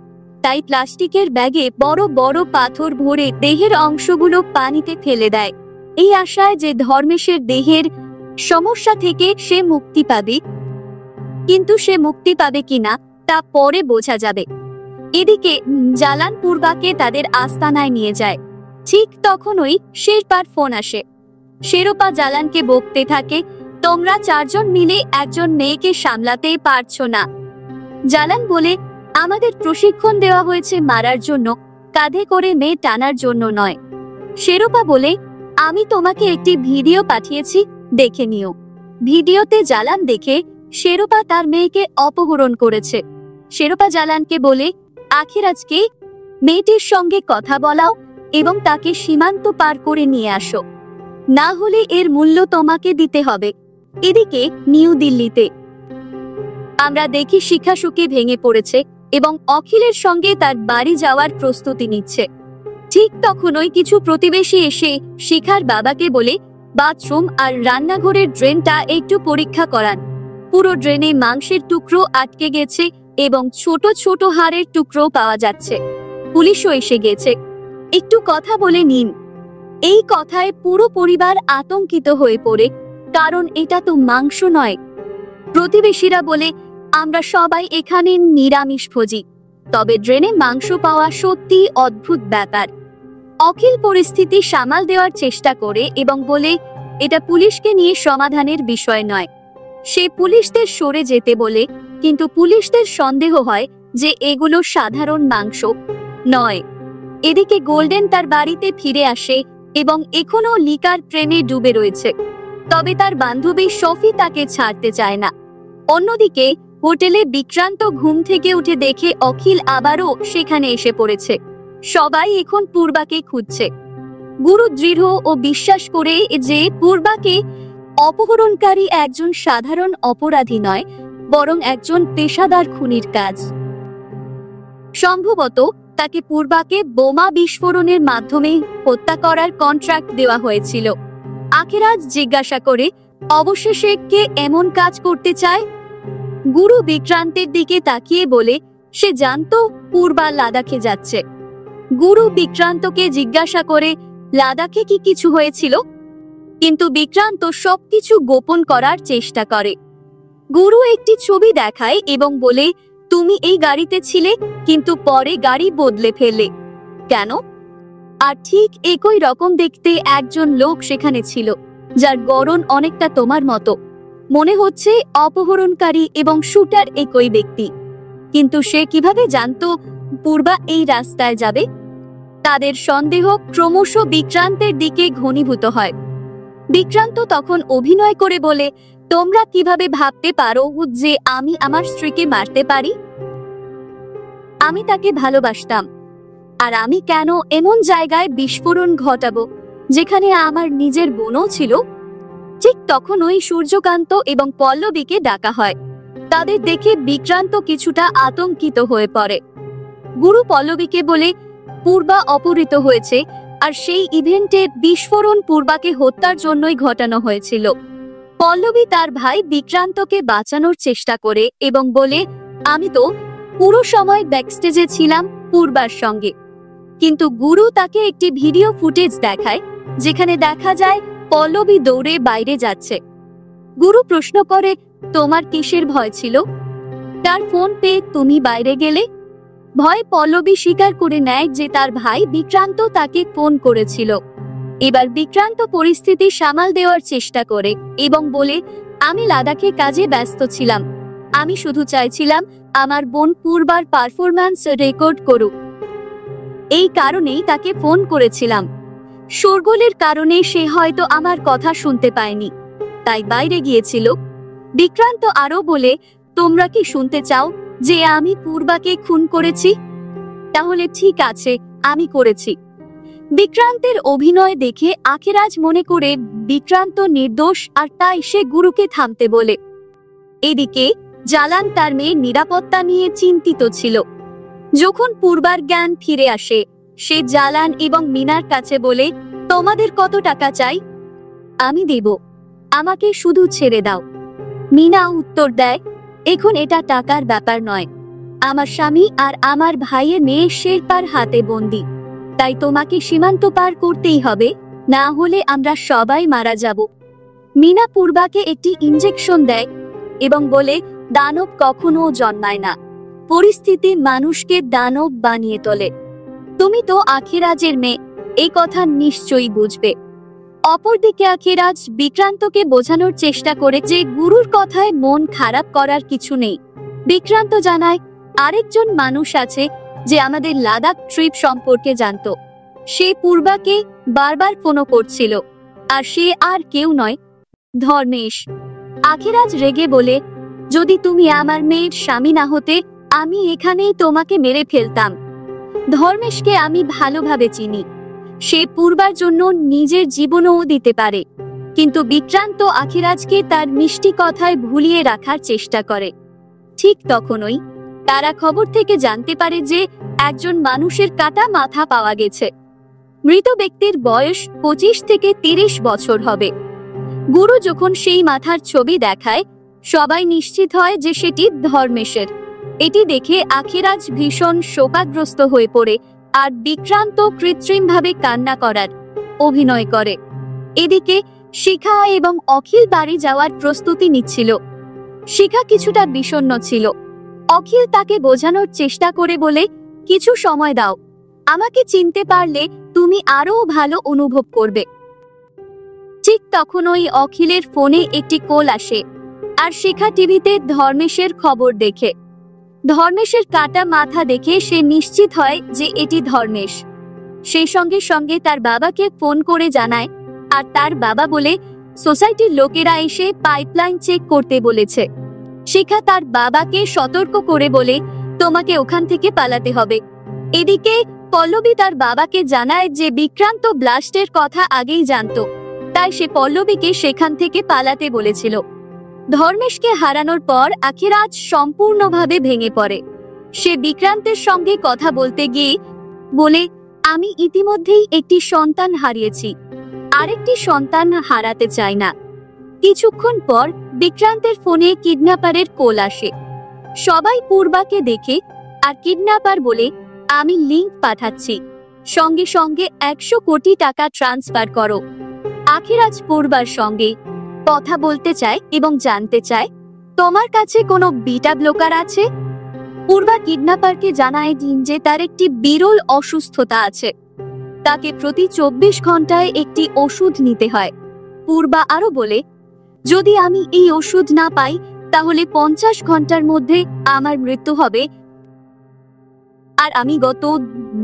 তাই প্লাস্টিকের ব্যাগে বড় বড় পাথর ভরে দেহের অংশগুলো পানিতে ফেলে দেয়, এই আশায় যে ধর্মেশের দেহের সমস্যা থেকে সে মুক্তি পাবে। কিন্তু সে মুক্তি পাবে কিনা তা পরে বোঝা যাবে। এদিকে জালান পূর্বাকে তাদের আস্তানায় নিয়ে যায়। ঠিক তখনই শেরপার ফোন আসে। শেরপা জালানকে বকতে থাকে, তোমরা চারজন মিলে একজন মেয়েকে সামলাতেই পারছো না। জালান বলে, আমাদের প্রশিক্ষণ দেওয়া হয়েছে মারার জন্য, কাঁধে করে মেয়ে টানার জন্য নয়। শেরপা বলে, আমি তোমাকে একটি ভিডিও পাঠিয়েছি, দেখে নিও। ভিডিওতে জালান দেখে শেরপা তার মেয়েকে অপহরণ করেছে। শেরপা জালানকে বলে, আখিরাজকে মেয়েটির সঙ্গে কথা বলাও এবং তাকে সীমান্ত পার করে নিয়ে আসো, না হলে এর মূল্য তোমাকে দিতে হবে। এদিকে নিউ দিল্লিতে আমরা দেখি শিখা সুখে ভেঙে পড়েছে এবং অখিলের সঙ্গে তার বাড়ি যাওয়ার প্রস্তুতি নিচ্ছে। ঠিক তখনই কিছু প্রতিবেশী এসে শিখার বাবাকে বলে, বাথরুম আর রান্নাঘরের ড্রেনটা একটু পরীক্ষা করান। পুরো ড্রেনে মাংসের টুকরো আটকে গেছে এবং ছোট ছোট হাড়ের টুকরো পাওয়া যাচ্ছে। পুলিশও এসে গেছে, একটু কথা বলে নিন। এই কথায় পুরো পরিবার আতঙ্কিত হয়ে পড়ে, কারণ এটা তো মাংস নয়। প্রতিবেশীরা বলে, আমরা সবাই এখানে নিরামিষভোজী, তবে ড্রেনে মাংস পাওয়া সত্যি অদ্ভুত ব্যাপার। অখিল পরিস্থিতি সামাল দেওয়ার চেষ্টা করে এবং বলে, এটা পুলিশকে নিয়ে সমাধানের বিষয় নয়। সে পুলিশদের সরে যেতে বলে, কিন্তু পুলিশদের সন্দেহ হয় যে এগুলো সাধারণ মাংস নয়। এদিকে গোল্ডেন তার বাড়িতে ফিরে আসে এবং এখনো লিকার প্রেমে ডুবে রয়েছে, তবে তার বান্ধবী শফি তাকে ছাড়তে চায় না। অন্যদিকে হোটেলে বিক্রান্ত ঘুম থেকে উঠে দেখে অখিল আবারও সেখানে এসে পড়েছে। সবাই এখন পূর্বাকে খুঁজছে। গুরু দৃঢ় ও বিশ্বাস করে যে পূর্বাকে অপহরণকারী একজন সাধারণ অপরাধী নয়, বরং একজন পেশাদার খুনির কাজ। সম্ভবত তাকে পূর্বাকে বোমা বিস্ফোরণের মাধ্যমে হত্যা করার কন্ট্রাক্ট দেওয়া হয়েছিল। আখিরাজ জিজ্ঞাসা করে, অবশেষে কে এমন কাজ করতে চায়? গুরু বিক্রান্তের দিকে তাকিয়ে বলে, সে জানতো পূর্বা লাদাখে যাচ্ছে। গুরু বিক্রান্তকে জিজ্ঞাসা করে, লাদাখে কি কিছু হয়েছিল? কিন্তু বিক্রান্ত সবকিছু গোপন করার চেষ্টা করে। গুরু একটি ছবি দেখায় এবং বলে, তুমি এই গাড়িতে ছিলে, কিন্তু পরে গাড়ি বদলে ফেললে কেন? আর ঠিক একই রকম দেখতে একজন লোক সেখানে ছিল, যার গড়ন অনেকটা তোমার মতো। মনে হচ্ছে অপহরণকারী এবং শুটার একই ব্যক্তি। কিন্তু সে কিভাবে জানতো পূর্বা এই রাস্তায় যাবে? তাদের সন্দেহ ক্রমশ বিক্রান্তের দিকে ঘনীভূত হয়। বিক্রান্ত তখন অভিনয় করে বলে, তোমরা কিভাবে ভাবতে পারো যে আমি আমার স্ত্রীকে মারতে পারি? আমি তাকে ভালোবাসতাম, আর আমি কেন এমন জায়গায় বিস্ফোরণ ঘটাবো যেখানে আমার নিজের বোনও ছিল? ঠিক তখনই সূর্যকান্ত এবং পল্লবীকে ডাকা হয়। তাদের দেখে বিক্রান্ত কিছুটা আতঙ্কিত হয়ে পড়ে। গুরু পল্লবীকে বলে, পূর্বা অপহৃত হয়েছে, আর সেই ইভেন্টের বিস্ফোরণ পূর্বাকে হত্যার জন্যই ঘটানো হয়েছিল। পল্লবী তার ভাই বিক্রান্তকে বাঁচানোর চেষ্টা করে এবং বলে, আমি তো পুরো সময় ব্যাকস্টেজে ছিলাম পূর্বার সঙ্গে। কিন্তু গুরু তাকে একটি ভিডিও ফুটেজ দেখায়, যেখানে দেখা যায় পল্লবী দৌড়ে বাইরে যাচ্ছে। গুরু প্রশ্ন করে, তোমার কিসের ভয় ছিল? তার ফোন পেয়ে তুমি বাইরে গেলে? ভয় পল্লবী স্বীকার করে নেয় যে তার ভাই বিক্রান্ত তাকে ফোন করেছিল। এবার বিক্রান্ত পরিস্থিতি সামাল দেওয়ার চেষ্টা করে এবং বলে, আমি লাদাখে কাজে ব্যস্ত ছিলাম। আমি শুধু চাইছিলাম আমার বোন পূর্বার পারফরম্যান্স রেকর্ড করুক। এই কারণেই তাকে ফোন করেছিলাম। শোরগোলের কারণে সে হয়তো আমার কথা শুনতে পায়নি, তাই বাইরে গিয়েছিল। বিক্রান্ত আরো বলে, তোমরা কি শুনতে চাও যে আমি পূর্বাকে খুন করেছি? তাহলে ঠিক আছে, আমি করেছি। বিক্রান্তের অভিনয় দেখে আখিরাজ মনে করে বিক্রান্ত নির্দোষ, আর তাই সে গুরুকে থামতে বলে। এদিকে জালান তার মেয়ের নিরাপত্তা নিয়ে চিন্তিত ছিল। যখন পূর্বার জ্ঞান ফিরে আসে, সে জালান এবং মিনার কাছে বলে, তোমাদের কত টাকা চাই? আমি দেব, আমাকে শুধু ছেড়ে দাও। মিনা উত্তর দেয়, এখন এটা টাকার ব্যাপার নয়। আমার স্বামী আর আমার ভাইয়ের মেয়ে শেরপার হাতে বন্দি, তাই তোমাকে সীমান্ত পার করতেই হবে, না হলে আমরা সবাই মারা যাব। মিনা পূর্বাকে একটি ইনজেকশন দেয় এবং বলে, দানব কখনো জন্মায় না, পরিস্থিতি মানুষকে দানব বানিয়ে তোলে। তুমি তো আখিরাজের মেয়ে, এই কথা নিশ্চয়ই বুঝবে। অপরদিকে আখিরাজ বিক্রান্তকে বোঝানোর চেষ্টা করে যে গুরুর কথায় মন খারাপ করার কিছু নেই। বিক্রান্ত জানায় আরেকজন মানুষ আছে যে আমাদের লাদাখ ট্রিপ সম্পর্কে জানতো। সে পূর্বাকে বারবার ফোন করছিল, আর সে আর কেউ নয়, ধর্মেশ। আখিরাজ রেগে বলে, যদি তুমি আমার মেয়ের স্বামী না হতে আমি এখানেই তোমাকে মেরে ফেলতাম। ধর্মেশকে আমি ভালোভাবে চিনি, সে পূর্বার জন্য নিজের জীবনও দিতে পারে। কিন্তু বিক্রান্ত আখিরাজকে তার মিষ্টি কথায় ভুলিয়ে রাখার চেষ্টা করে। ঠিক তখনই তারা খবর থেকে জানতে পারে যে একজন মানুষের কাটা মাথা পাওয়া গেছে। মৃত ব্যক্তির বয়স 25 থেকে 30 বছর হবে। গুরু যখন সেই মাথার ছবি দেখায়, সবাই নিশ্চিত হয় যে সেটি ধর্মেশের। এটি দেখে আখিরাজ ভীষণ শোকাগ্রস্ত হয়ে পড়ে, আর বিক্রান্ত কৃত্রিমভাবে কান্না করার অভিনয় করে। এদিকে শিখা এবং অখিল বাড়ি যাওয়ার প্রস্তুতি নিচ্ছিল। শিখা কিছুটা বিষণ্ণ ছিল। অখিল তাকে বোঝানোর চেষ্টা করে বলে, কিছু সময় দাও, আমাকে চিনতে পারলে তুমি আরো ভালো অনুভব করবে। ঠিক তখনই অখিলের ফোনে একটি কল আসে, আর শিখা টিভিতে ধর্মেশের খবর দেখে। ধর্মেশের কাটা মাথা দেখে সে নিশ্চিত হয় যে এটি ধর্মেশ। সেই সঙ্গে সঙ্গে তার বাবাকে ফোন করে জানায়, আর তার বাবা বলে সোসাইটির লোকেরা এসে পাইপলাইন চেক করতে বলেছে। শিখা তার বাবাকে সতর্ক করে বলে, তোমাকে ওখান থেকে পালাতে হবে। এদিকে পল্লবী তার বাবাকে জানায় যে বিক্রান্ত ব্লাস্টের কথা আগেই জানতো, তাই সে পল্লবীকে সেখান থেকে পালাতে বলেছিল। ধর্মেশকে হারানোর পর আখিরাজ সম্পূর্ণভাবে ভেঙে পড়ে। সে বিক্রান্তের সঙ্গে কথা বলতে গিয়ে বলে, আমি ইতিমধ্যেই একটি সন্তান হারিয়েছি, আরেকটি সন্তান হারাতে চাই না। কিছুক্ষণ পর বিক্রান্তের ফোনে কিডন্যাপারের কল আসে। সবাই পূর্বাকে দেখে, আর কিডন্যাপার বলে, আমি লিংক পাঠাচ্ছি, সঙ্গে সঙ্গে 100 কোটি টাকা ট্রান্সফার করো। আখিরাজ পূর্বার সঙ্গে কথা বলতে চায় এবং জানতে চায়, তোমার কাছে কোনো বিটা ব্লকার আছে? পূর্বা কিডন্যাপারকে জানায় যে তার একটি বিরল অসুস্থতা আছে, তাকে প্রতি 24 ঘন্টায় একটি ওষুধ নিতে হয়। পূর্বা আরো বলে, যদি আমি এই ওষুধ না পাই তাহলে 50 ঘন্টার মধ্যে আমার মৃত্যু হবে, আর আমি গত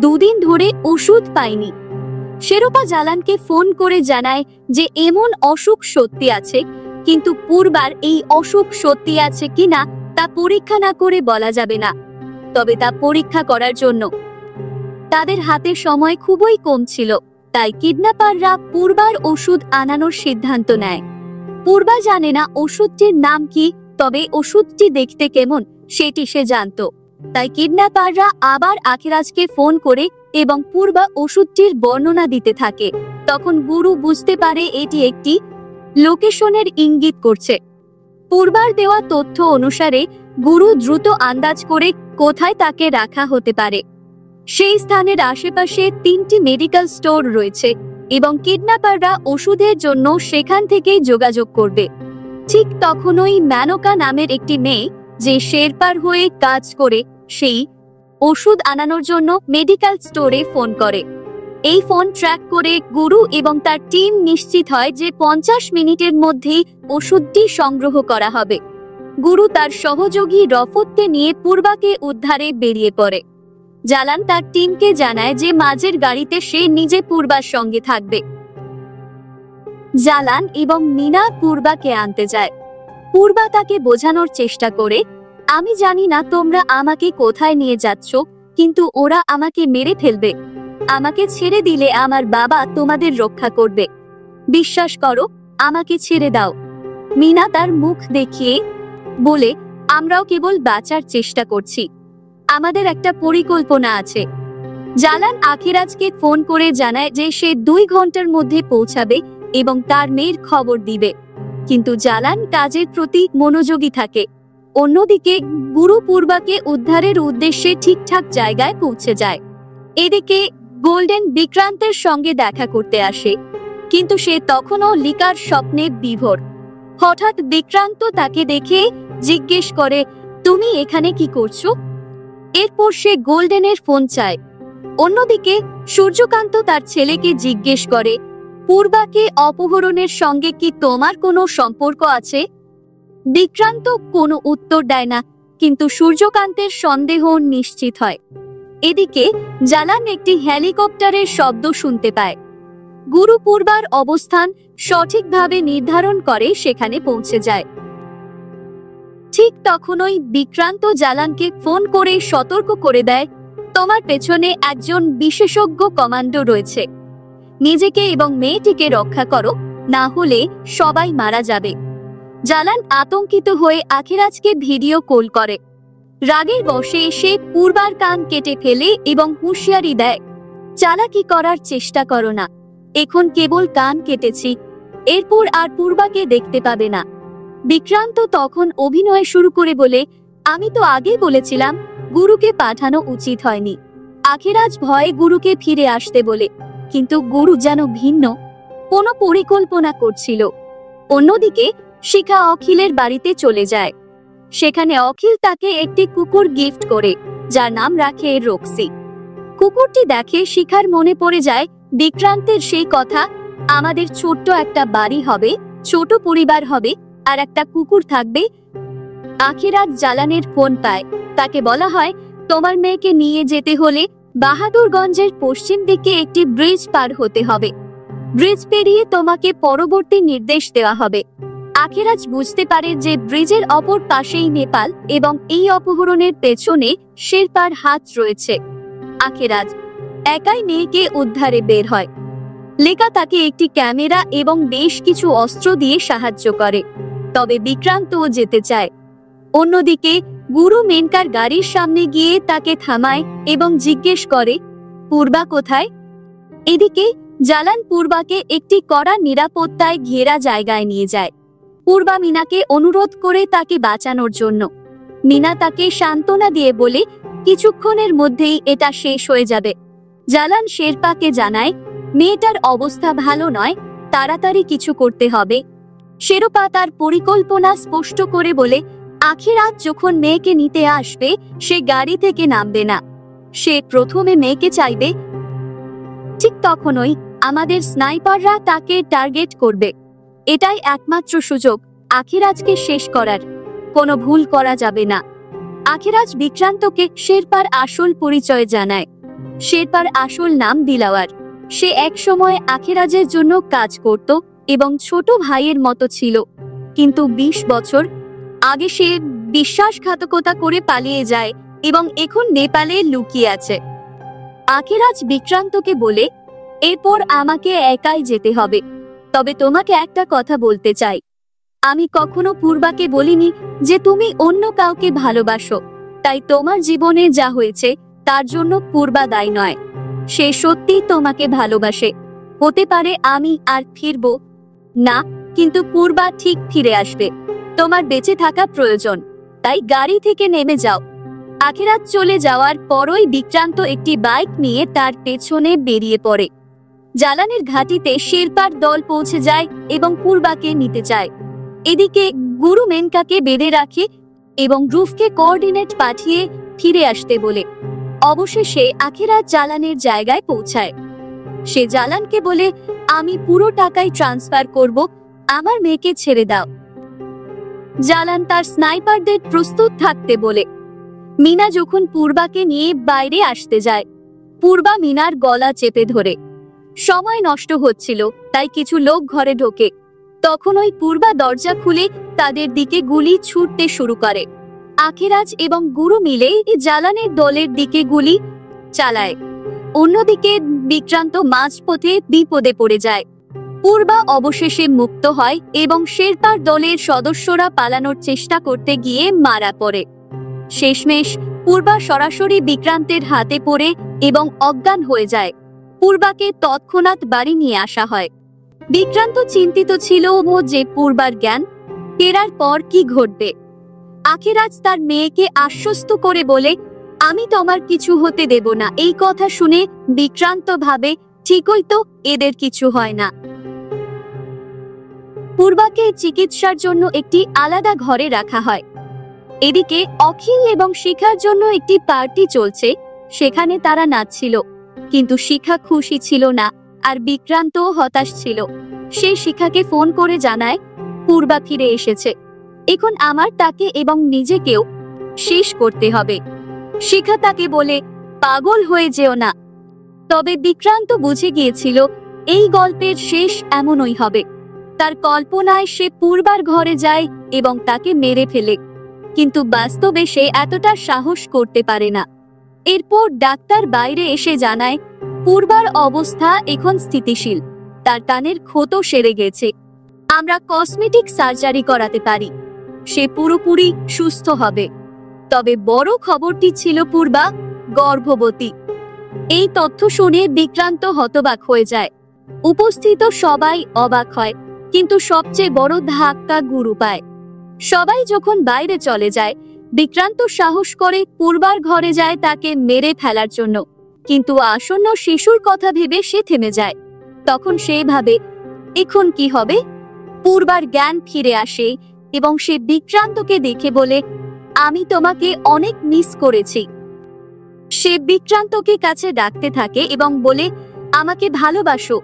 2 দিন ধরে ওষুধ পাইনি। শেরোপা জালানকে ফোন করে জানায় যে এমন অসুখ সত্যি আছে, কিন্তু পূর্বার এই অসুখ সত্যি আছে কিনা তা পরীক্ষা না করে বলা যাবে না। তবে তা পরীক্ষা করার জন্য তাদের হাতে সময় খুবই কম ছিল, তাই কিডন্যাপাররা পূর্বার ওষুধ আনানোর সিদ্ধান্ত নেয়। পূর্বা জানে না ওষুধটির নাম কি, তবে ওষুধটি দেখতে কেমন সেটি সে জানতো। তাই কিডন্যাপাররা আবার আখিরাজকে ফোন করে এবং পূর্বা ওষুধটির বর্ণনা দিতে থাকে। তখন গুরু বুঝতে পারে এটি একটি লোকেশনের ইঙ্গিত করছে। পূর্বার দেওয়া তথ্য অনুসারে গুরু দ্রুত আন্দাজ করে কোথায় তাকে রাখা হতে পারে। সেই স্থানের আশেপাশে 3টি মেডিকেল স্টোর রয়েছে এবং কিডন্যাপাররা ওষুধের জন্য সেখান থেকেই যোগাযোগ করবে। ঠিক তখনই মেনকা নামের একটি মেয়ে, যে শেরপার হয়ে কাজ করে, সেই ওষুধ আনানোর জন্য মেডিকেল স্টোরে ফোন করে। এই ফোন ট্র্যাক করে গুরু এবং তার টিম নিশ্চিত হয় যে 50 মিনিটের মধ্যেই ওষুধটি সংগ্রহ করা হবে। গুরু তার সহযোগী রফতকে নিয়ে পূর্বাকে উদ্ধারে বেরিয়ে পড়ে। জালান তার টিমকে জানায় যে মাঝের গাড়িতে সে নিজে পূর্বার সঙ্গে থাকবে। জালান এবং মিনা পূর্বাকে আনতে যায়। পূর্বা তাকে বোঝানোর চেষ্টা করে, আমি জানি না তোমরা আমাকে কোথায় নিয়ে যাচ্ছ, কিন্তু ওরা আমাকে মেরে ফেলবে। আমাকে ছেড়ে দিলে আমার বাবা তোমাদের রক্ষা করবে। বিশ্বাস করো, আমাকে ছেড়ে দাও। মিনা তার মুখ দেখিয়ে বলে, আমরাও কেবল বাঁচার চেষ্টা করছি, আমাদের একটা পরিকল্পনা আছে। জালান আখিরাজকে ফোন করে জানায় যে সে 2 ঘন্টার মধ্যে পৌঁছাবে এবং তার মেয়ের খবর দিবে, কিন্তু জালান কাজের প্রতি মনোযোগী থাকে। অন্যদিকে গুরু পূর্বাকে উদ্ধারের উদ্দেশ্যে ঠিকঠাক জায়গায় পৌঁছে যায়। এদিকে গোল্ডেন বিক্রান্তের সঙ্গে দেখা করতে আসে, কিন্তু সে তখনও লিকার স্বপ্নে বিভোর। হঠাৎ বিক্রান্ত তাকে দেখে জিজ্ঞেস করে, তুমি এখানে কি করছো? এরপর সে গোল্ডেনের ফোন চায়। অন্যদিকে সূর্যকান্ত তার ছেলেকে জিজ্ঞেস করে, পূর্বাকে অপহরণের সঙ্গে কি তোমার কোনো সম্পর্ক আছে? বিক্রান্ত কোনো উত্তর দেয় না, কিন্তু সূর্যকান্তের সন্দেহ নিশ্চিত হয়। এদিকে জালান একটি হেলিকপ্টারের শব্দ শুনতে পায়। গুরু পূর্বার অবস্থান সঠিকভাবে নির্ধারণ করে সেখানে পৌঁছে যায়। ঠিক তখনই বিক্রান্ত জালানকে ফোন করে সতর্ক করে দেয়, তোমার পেছনে একজন বিশেষজ্ঞ কমান্ডো রয়েছে। নিজেকে এবং মেয়েটিকে রক্ষা করো, না হলে সবাই মারা যাবে। জালান আতঙ্কিত হয়ে আখিরাজকে ভিডিও কল করে। রাগের বশে সে পূর্বার কান কেটে ফেলে এবং হুঁশিয়ারি দেয়, চালাকি করার চেষ্টা করো না, এখন কেবল কান কেটেছি, এরপর আর পূর্বাকে দেখতে পাবে না। বিক্রান্ত তখন অভিনয় শুরু করে বলে, আমি তো আগেই বলেছিলাম গুরুকে পাঠানো উচিত হয়নি। আখিরাজ ভয়ে গুরুকে ফিরে আসতে বলে, কিন্তু গুরু যেন ভিন্ন কোনো পরিকল্পনা করছিল। অন্যদিকে শিখা অখিলের বাড়িতে চলে যায়। সেখানে অখিল তাকে একটি কুকুর গিফট করে, যার নাম রাখে রক্সি। কুকুরটি দেখে শিখার মনে পড়ে যায় বিক্রান্তের সেই কথা, আমাদের ছোট্ট একটা বাড়ি হবে, ছোট পরিবার হবে, আর একটা কুকুর থাকবে। আখিরাজ জালানের ফোন পায়। তাকে বলা হয়, তোমার মেয়েকে নিয়ে যেতে হলে বাহাদুরগঞ্জের পশ্চিম দিকে একটি ব্রিজ পার হতে হবে। ব্রিজ পেরিয়ে তোমাকে পরবর্তী নির্দেশ দেওয়া হবে। আখিরাজ বুঝতে পারে যে ব্রিজের অপর পাশেই নেপাল এবং এই অপহরণের পেছনে শেরপার হাত রয়েছে। আখিরাজ একাই মেয়েকে উদ্ধারে বের হয়। লেখা তাকে একটি ক্যামেরা এবং বেশ কিছু অস্ত্র দিয়ে সাহায্য করে, তবে বিক্রান্তও যেতে চায়। অন্যদিকে গুরু মেনকার গাড়ির সামনে গিয়ে তাকে থামায় এবং জিজ্ঞেস করে, পূর্বা কোথায়? এদিকে জালান পূর্বাকে একটি কড়া নিরাপত্তায় ঘেরা জায়গায় নিয়ে যায়। পূর্বা মিনাকে অনুরোধ করে তাকে বাঁচানোর জন্য। মিনা তাকে সান্ত্বনা দিয়ে বলে, কিছুক্ষণের মধ্যেই এটা শেষ হয়ে যাবে। জালান শেরপাকে জানায়, মেয়েটার অবস্থা ভালো নয়, তাড়াতাড়ি কিছু করতে হবে। শেরপা তার পরিকল্পনা স্পষ্ট করে বলে, আখিরাজ যখন মেয়েকে নিতে আসবে সে গাড়ি থেকে নামবে না, সে প্রথমে মেয়েকে চাইবে। ঠিক তখনই আমাদের স্নাইপাররা তাকে টার্গেট করবে। এটাই একমাত্র সুযোগ আখিরাজকে শেষ করার, কোনো ভুল করা যাবে না। আখিরাজ বিক্রান্তকে শেরপার আসল পরিচয় জানায়। শেরপার আসল নাম দিলাওয়ার। সে একসময় আখিরাজের জন্য কাজ করত এবং ছোট ভাইয়ের মতো ছিল, কিন্তু 20 বছর আগে সে বিশ্বাসঘাতকতা করে পালিয়ে যায় এবং এখন নেপালে লুকিয়ে আছে। আখিরাজ বিক্রান্তকে বলে, এরপর আমাকে একাই যেতে হবে, তবে তোমাকে একটা কথা বলতে চাই। আমি কখনো পূর্বাকে বলিনি যে তুমি অন্য কাউকে ভালোবাসো, তাই তোমার জীবনে যা হয়েছে তার জন্য পূর্বা দায়ী নয়। সে সত্যি তোমাকে ভালোবাসে। হতে পারে আমি আর ফিরব না, কিন্তু পূর্বা ঠিক ফিরে আসবে। তোমার বেঁচে থাকা প্রয়োজন, তাই গাড়ি থেকে নেমে যাও। আখিরাজ চলে যাওয়ার পরই বিক্রান্ত একটি বাইক নিয়ে তার পেছনে বেরিয়ে পড়ে। জালানের ঘাটিতে শেরপার দল পৌঁছে যায় এবং পূর্বাকে নিতে চায়। এদিকে গুরু মেনকাকে বেঁধে রাখে এবং রুফকে কোঅর্ডিনেট পাঠিয়ে ফিরে আসতে বলে। অবশেষে আখিরাজ জালানের জায়গায় পৌঁছায়। সে জালানকে বলে, আমি পুরো টাকাই ট্রান্সফার করব, আমার মেয়েকে ছেড়ে দাও। জালান তার স্নাইপারদের প্রস্তুত থাকতে বলে। মিনা যখন পূর্বাকে নিয়ে বাইরে আসতে যায়, পূর্বা মিনার গলা চেপে ধরে। সময় নষ্ট হচ্ছিল, তাই কিছু লোক ঘরে ঢোকে। তখন ওই পূর্বা দরজা খুলে তাদের দিকে গুলি ছুটতে শুরু করে। আখিরাজ এবং গুরু মিলে জালানের দলের দিকে গুলি চালায়। অন্যদিকে বিক্রান্ত মাঝপথে বিপদে পড়ে যায়। পূর্বা অবশেষে মুক্ত হয় এবং শেরপার দলের সদস্যরা পালানোর চেষ্টা করতে গিয়ে মারা পড়ে। শেষমেশ পূর্বা সরাসরি বিক্রান্তের হাতে পড়ে এবং অজ্ঞান হয়ে যায়। পূর্বাকে তৎক্ষণাৎ বাড়ি নিয়ে আসা হয়। বিক্রান্ত চিন্তিত ছিল যে পূর্বার জ্ঞান ফেরার পর কি ঘটবে। আখিরাজ তার মেয়েকে আশ্বস্ত করে বলে, আমি তোমার কিছু হতে দেব না। এই কথা শুনে বিক্রান্ত ভাবে, ঠিকই তো, এদের কিছু হয় না। পূর্বাকে চিকিৎসার জন্য একটি আলাদা ঘরে রাখা হয়। এদিকে অখিল এবং শিখার জন্য একটি পার্টি চলছে, সেখানে তারা নাচছিল। কিন্তু শিখা খুশি ছিল না, আর বিক্রান্তও হতাশ ছিল। সে শিখাকে ফোন করে জানায় পূর্বা ফিরে এসেছে, এখন আমার তাকে এবং নিজেকেও শেষ করতে হবে। শিখা তাকে বলে পাগল হয়ে যেও না। তবে বিক্রান্ত বুঝে গিয়েছিল এই গল্পের শেষ এমনই হবে। তার কল্পনায় সে পূর্বার ঘরে যায় এবং তাকে মেরে ফেলে, কিন্তু বাস্তবে সে এতটা সাহস করতে পারে না। এরপর ডাক্তার বাইরে এসে জানায় পূর্বার অবস্থা এখন স্থিতিশীল, তার কানের ক্ষত সেরে গেছে, আমরা কসমেটিক সার্জারি করাতে পারি, সে পুরোপুরি সুস্থ হবে। তবে বড় খবরটি ছিল পূর্বা গর্ভবতী। এই তথ্য শুনে বিক্রান্ত হতবাক হয়ে যায়। উপস্থিত সবাই অবাক হয়, কিন্তু সবচেয়ে বড় ধাক্কা গুরু পায়। সবাই যখন বাইরে চলে যায়, বিক্রান্ত সাহস করে পূর্বার ঘরে যায় তাকে মেরে ফেলার জন্য, কিন্তু আসন্ন শিশুর কথা ভেবে সে থেমে যায়। তখন সে ভাবে এখন কি হবে। পূর্বার জ্ঞান ফিরে আসে এবং সে বিক্রান্তকে দেখে বলে আমি তোমাকে অনেক মিস করেছি। সে বিক্রান্তকে কাছে ডাকতে থাকে এবং বলে আমাকে ভালোবাসো,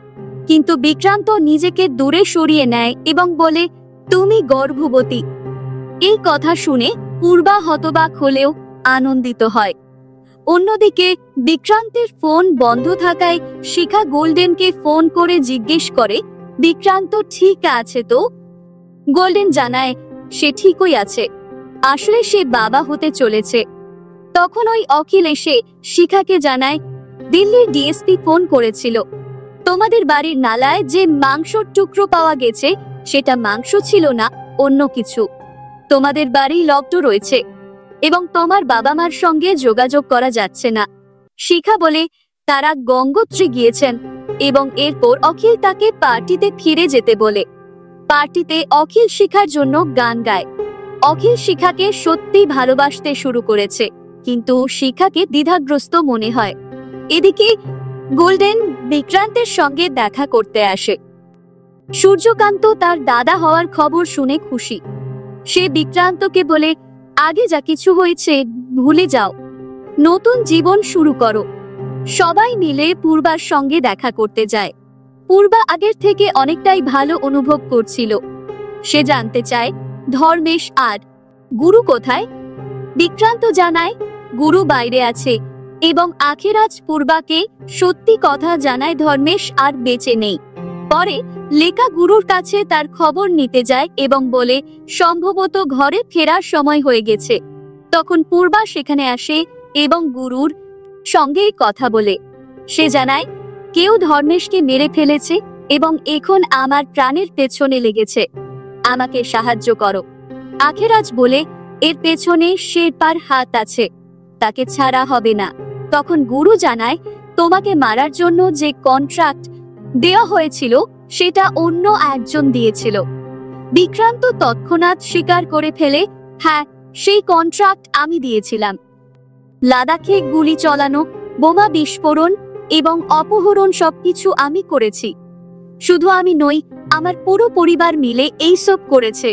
কিন্তু বিক্রান্ত নিজেকে দূরে সরিয়ে নেয় এবং বলে তুমি গর্ভবতী। এই কথা শুনে পূর্বা হতবাক হলেও আনন্দিত হয়। অন্যদিকে বিক্রান্তের ফোন বন্ধ থাকায় শিখা গোল্ডেনকে ফোন করে জিজ্ঞেস করে বিক্রান্ত ঠিক আছে তো। গোল্ডেন জানায় সে ঠিকই আছে, আসলে সে বাবা হতে চলেছে। তখন ওই অখিল এসে শিখাকে জানায় দিল্লির ডিএসপি ফোন করেছিল, তোমাদের বাড়ির নালায় যে মাংসর টুকরো পাওয়া গেছে সেটা মাংস ছিল না, অন্য কিছু। তোমাদের বাড়ি লকড রয়েছে এবং তোমার বাবা মার সঙ্গে যোগাযোগ করা যাচ্ছে না। শিখা বলে তারা গঙ্গোত্রী গিয়েছেন এবং এরপর অখিল তাকে পার্টিতে ফিরে যেতে বলে। পার্টিতে অখিল শিখার জন্য গান গায়। অখিল শিখাকে সত্যি ভালোবাসতে শুরু করেছে, কিন্তু শিখাকে দ্বিধাগ্রস্ত মনে হয়। এদিকে গোল্ডেন বিক্রান্তের সঙ্গে দেখা করতে আসে। সূর্যকান্ত তার দাদা হওয়ার খবর শুনে খুশি। সে বিক্রান্তকে বলে আগে যা কিছু হয়েছে ভুলে যাও, নতুন জীবন শুরু করো। সবাই মিলে পূর্বার সঙ্গে দেখা করতে যায়। পূর্বা আগের থেকে অনেকটাই ভালো অনুভব করছিল। সে জানতে চায় ধর্মেশ আর গুরু কোথায়। বিক্রান্ত জানায় গুরু বাইরে আছে এবং আখেরাজ পূর্বাকে সত্যি কথা জানায় ধর্মেশ আর বেঁচে নেই। পরে লেখা গুরুর কাছে তার খবর নিতে যায় এবং বলে সম্ভবত ঘরে ফেরার সময় হয়ে গেছে। তখন পূর্বা সেখানে আসে এবং গুরুর সঙ্গে কথা বলে। সে জানায় কেউ ধর্মেশকে মেরে ফেলেছে এবং এখন আমার প্রাণের পেছনে লেগেছে, আমাকে সাহায্য করো। আখেরাজ বলে এর পেছনে শেরপার হাত আছে, তাকে ছাড়া হবে না। তখন গুরু জানায় তোমাকে মারার জন্য যে কন্ট্রাক্ট দেওয়া হয়েছিল সেটা অন্য একজন দিয়েছিল। বিক্রান্ত তৎক্ষণাৎ স্বীকার করে ফেলে হ্যাঁ, সেই কন্ট্রাক্ট আমি দিয়েছিলাম। লাদাখে গুলি চালানো, বোমা বিস্ফোরণ এবং অপহরণ সবকিছু আমি করেছি। শুধু আমি নই, আমার পুরো পরিবার মিলে এইসব করেছে।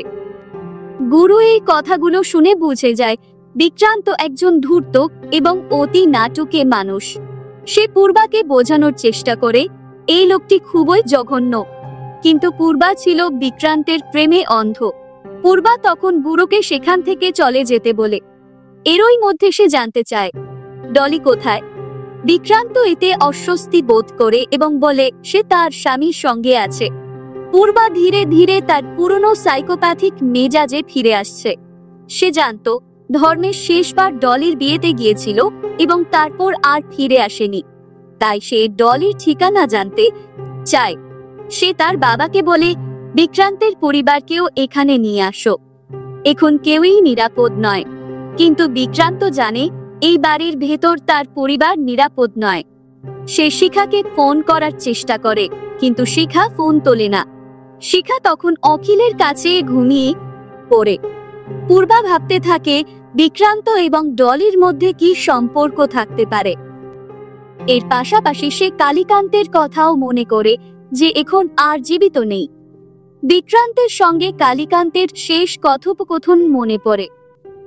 গুরু এই কথাগুলো শুনে বুঝে যায় বিক্রান্ত একজন ধূর্ত এবং অতি নাটুকে মানুষ। সে পূর্বাকে বোঝানোর চেষ্টা করে এই লোকটি খুবই জঘন্য, কিন্তু পূর্বা ছিল বিক্রান্তের প্রেমে অন্ধ। পূর্বা তখন গুরুকে সেখান থেকে চলে যেতে বলে। এরই মধ্যে সে জানতে চায় ডলি কোথায়। বিক্রান্ত এতে অস্বস্তি বোধ করে এবং বলে সে তার স্বামীর সঙ্গে আছে। পূর্বা ধীরে ধীরে তার পুরনো সাইকোপ্যাথিক মেজাজে ফিরে আসছে। সে জানত ধর্মের শেষবার ডলির বিয়েতে গিয়েছিল এবং তারপর আর ফিরে আসেনি, তাই সে ডলির ঠিকানা জানতে চায়। সে তার বাবাকে বলে বিক্রান্তের পরিবারকেও এখানে নিয়ে আসো, এখন কেউই নিরাপদ নয়। কিন্তু বিক্রান্ত জানে এই বাড়ির ভেতর তার পরিবার নিরাপদ নয়। সে শিখাকে ফোন করার চেষ্টা করে, কিন্তু শিখা ফোন তোলে না। শিখা তখন অখিলের কাছে ঘুমিয়ে পড়ে। পূর্বা ভাবতে থাকে বিক্রান্ত এবং ডলির মধ্যে কি সম্পর্ক থাকতে পারে। এর পাশাপাশি সে কালীকান্তের কথাও মনে করে যে এখন আর জীবিত নেই। বিক্রান্তের সঙ্গে কালীকান্তের শেষ কথোপকথন মনে পড়ে।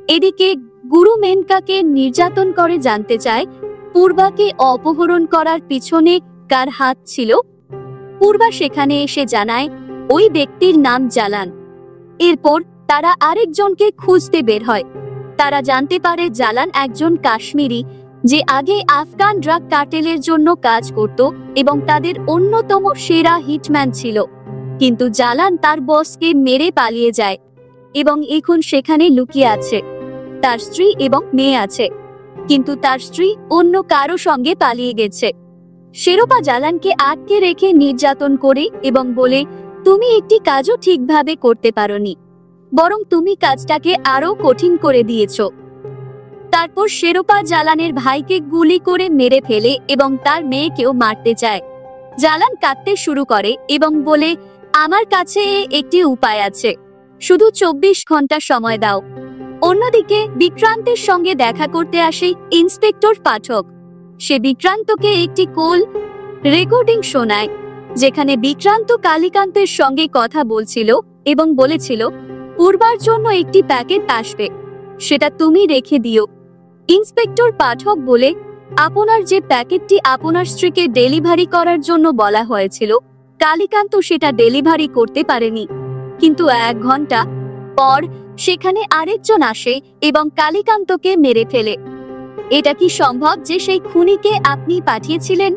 এদিকে গুরু মেনকাকে নির্যাতন করে জানতে চায় পূর্বাকে অপহরণ করার পিছনে কার হাত ছিল। পূর্বা সেখানে এসে জানায় ওই ব্যক্তির নাম জালান। এরপর তারা আরেকজনকে খুঁজতে বের হয়। তারা জানতে পারে জালান একজন কাশ্মীরি, যে আগে আফগান ড্রাগ কার্টেলের জন্য কাজ করত এবং তাদের অন্যতম সেরা হিটম্যান ছিল। কিন্তু জালান তার বসকে মেরে পালিয়ে যায় এবং এখন সেখানে লুকিয়ে আছে। তার স্ত্রী এবং মেয়ে আছে, কিন্তু তার স্ত্রী অন্য কারো সঙ্গে পালিয়ে গেছে। শেরোপা জালানকে আটকে রেখে নির্যাতন করে এবং বলে, তুমি একটি কাজও ঠিকভাবে করতে পারোনি, বরং তুমি কাজটাকে আরো কঠিন করে দিয়েছ। তারপর শেরোপা জালানের ভাইকে গুলি করে মেরে ফেলে এবং তার মেয়েকেও মারতে চায়। জালান কাঁদতে শুরু করে এবং বলে, আমার কাছে একটি উপায় আছে, শুধু 24 ঘন্টা সময় দাও। অন্যদিকে বিক্রান্তের সঙ্গে দেখা করতে আসে ইন্সপেক্টর পাঠক। সে বিক্রান্তকে একটি কল রেকর্ডিং শোনায়, যেখানে বিক্রান্ত কালীকান্তের সঙ্গে কথা বলছিল এবং বলেছিল পূর্বার জন্য একটি প্যাকেট আসবে, সেটা তুমি রেখে দিও। ইন্সপেক্টর পাঠক বলে, আপনার যে প্যাকেটটি আপনার স্ত্রীকে ডেলিভারি করার জন্য বলা হয়েছিল, কালীকান্ত সেটা ডেলিভারি করতে পারেনি। কিন্তু 1 ঘন্টা পর সেখানে আরেকজন আসে এবং কালীকান্তকে মেরে ফেলে। এটা কি সম্ভব যে সেই খুনিকে আপনি পাঠিয়েছিলেন?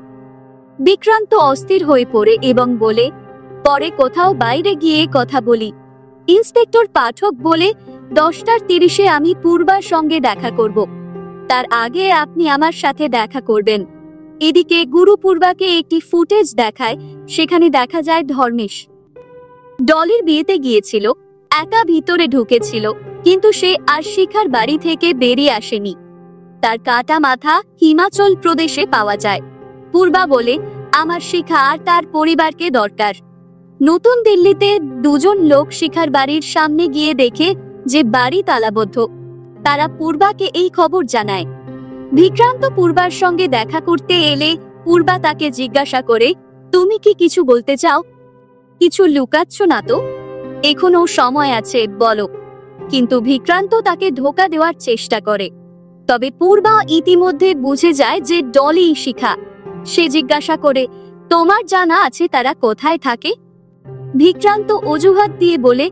বিক্রান্ত অস্থির হয়ে পড়ে এবং বলে, পরে কোথাও বাইরে গিয়ে কথা বলি। ইন্সপেক্টর পাঠক বলে, 10:30 আমি পূর্বার সঙ্গে দেখা করব, তার আগে আপনি আমার সাথে দেখা করবেন। এদিকে গুরু পূর্বাকে একটি ফুটেজ দেখায়, সেখানে দেখা যায় ধর্মেশ ডলির বিয়েতে গিয়েছিল, একা ভিতরে ঢুকেছিল, কিন্তু সে আর শিখার বাড়ি থেকে বেরিয়ে আসেনি। তার কাটা মাথা হিমাচল প্রদেশে পাওয়া যায়। পূর্বা বলে, আমার শিখা আর তার পরিবারকে দরকার। নতুন দিল্লিতে 2জন লোক শিখার বাড়ির সামনে গিয়ে দেখে যে বাড়ি তালাবদ্ধ। তারা পূর্বাকে এই খবর জানায়। বিক্রান্ত পূর্বার সঙ্গে দেখা করতে এলে পূর্বা তাকে জিজ্ঞাসা করে, তুমি কি কিছু বলতে চাও? কিছু লুকাচ্ছ না তো? এখনো সময় আছে, বলো। কিন্তু বিক্রান্ত তাকে ধোঁকা দেওয়ার চেষ্টা করে। তবে পূর্বা ইতিমধ্যে বুঝে যায় যে ডলি শিখা। সে জিজ্ঞাসা করে, তোমার জানা আছে তারা কোথায় থাকে? বিক্রান্ত অজুহাত দিয়ে বলে,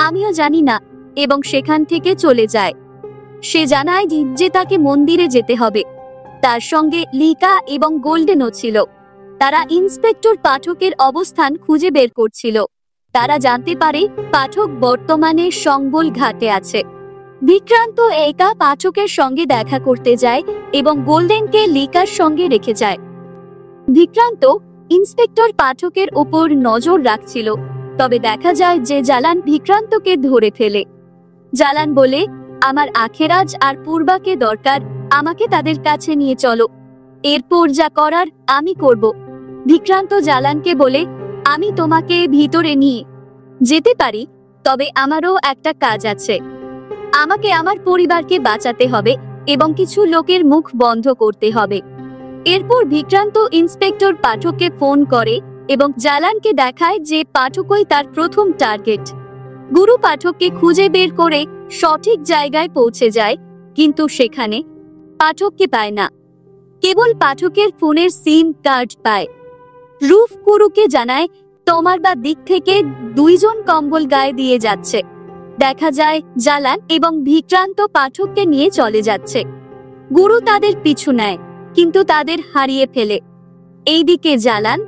আমিও জানি না, এবং সেখান থেকে চলে যায়। সে জানায় যে তাকে মন্দিরে যেতে হবে। তার সঙ্গে লিকা এবং গোল্ডেনও ছিল। তারা ইন্সপেক্টর পাঠকের অবস্থান খুঁজে বের করছিল। তারা জানতে পারে পাঠক বর্তমানে সংবল ঘাটে আছে। বিক্রান্ত একা পাঠকের সঙ্গে দেখা করতে যায় এবং গোল্ডেনকে লিকার সঙ্গে রেখে যায়। বিক্রান্ত ইন্সপেক্টর পাঠকের ওপর নজর রাখছিল, তবে দেখা যায় যে জালান বিক্রান্তকে ধরে ফেলে। জালান বলে, আমার আখেরাজ আর পূর্বাকে দরকার, আমাকে তাদের কাছে নিয়ে চলো, এরপর যা করার আমি করব। বিক্রান্ত জালানকে বলে, আমি তোমাকে ভিতরে নিয়ে যেতে পারি, তবে আমারও একটা কাজ আছে। আমাকে আমার পরিবারকে বাঁচাতে হবে এবং কিছু লোকের মুখ বন্ধ করতে হবে। এরপর বিক্রান্ত ইন্সপেক্টর পাঠককে ফোন করে এবং জালানকে দেখায় যে পাঠকই তার প্রথম টার্গেট। গুরু পাঠককে খুঁজে বের করে সঠিক জায়গায় পৌঁছে যায়, কিন্তু সেখানে পাঠককে পায় না, কেবল পাঠকের ফোনের সিম কার্ড পায়। রুফ গুরুকে জানায়, তোমার বা দিক থেকে 2জন কম্বল গায়ে দিয়ে যাচ্ছে। দেখা যায় জালান এবং বিক্রান্ত পাঠককে নিয়ে চলে যাচ্ছে। গুরু তাদের পিছু নেয়, কিন্তু তাদের হারিয়ে ফেলে। এইদিকে জালান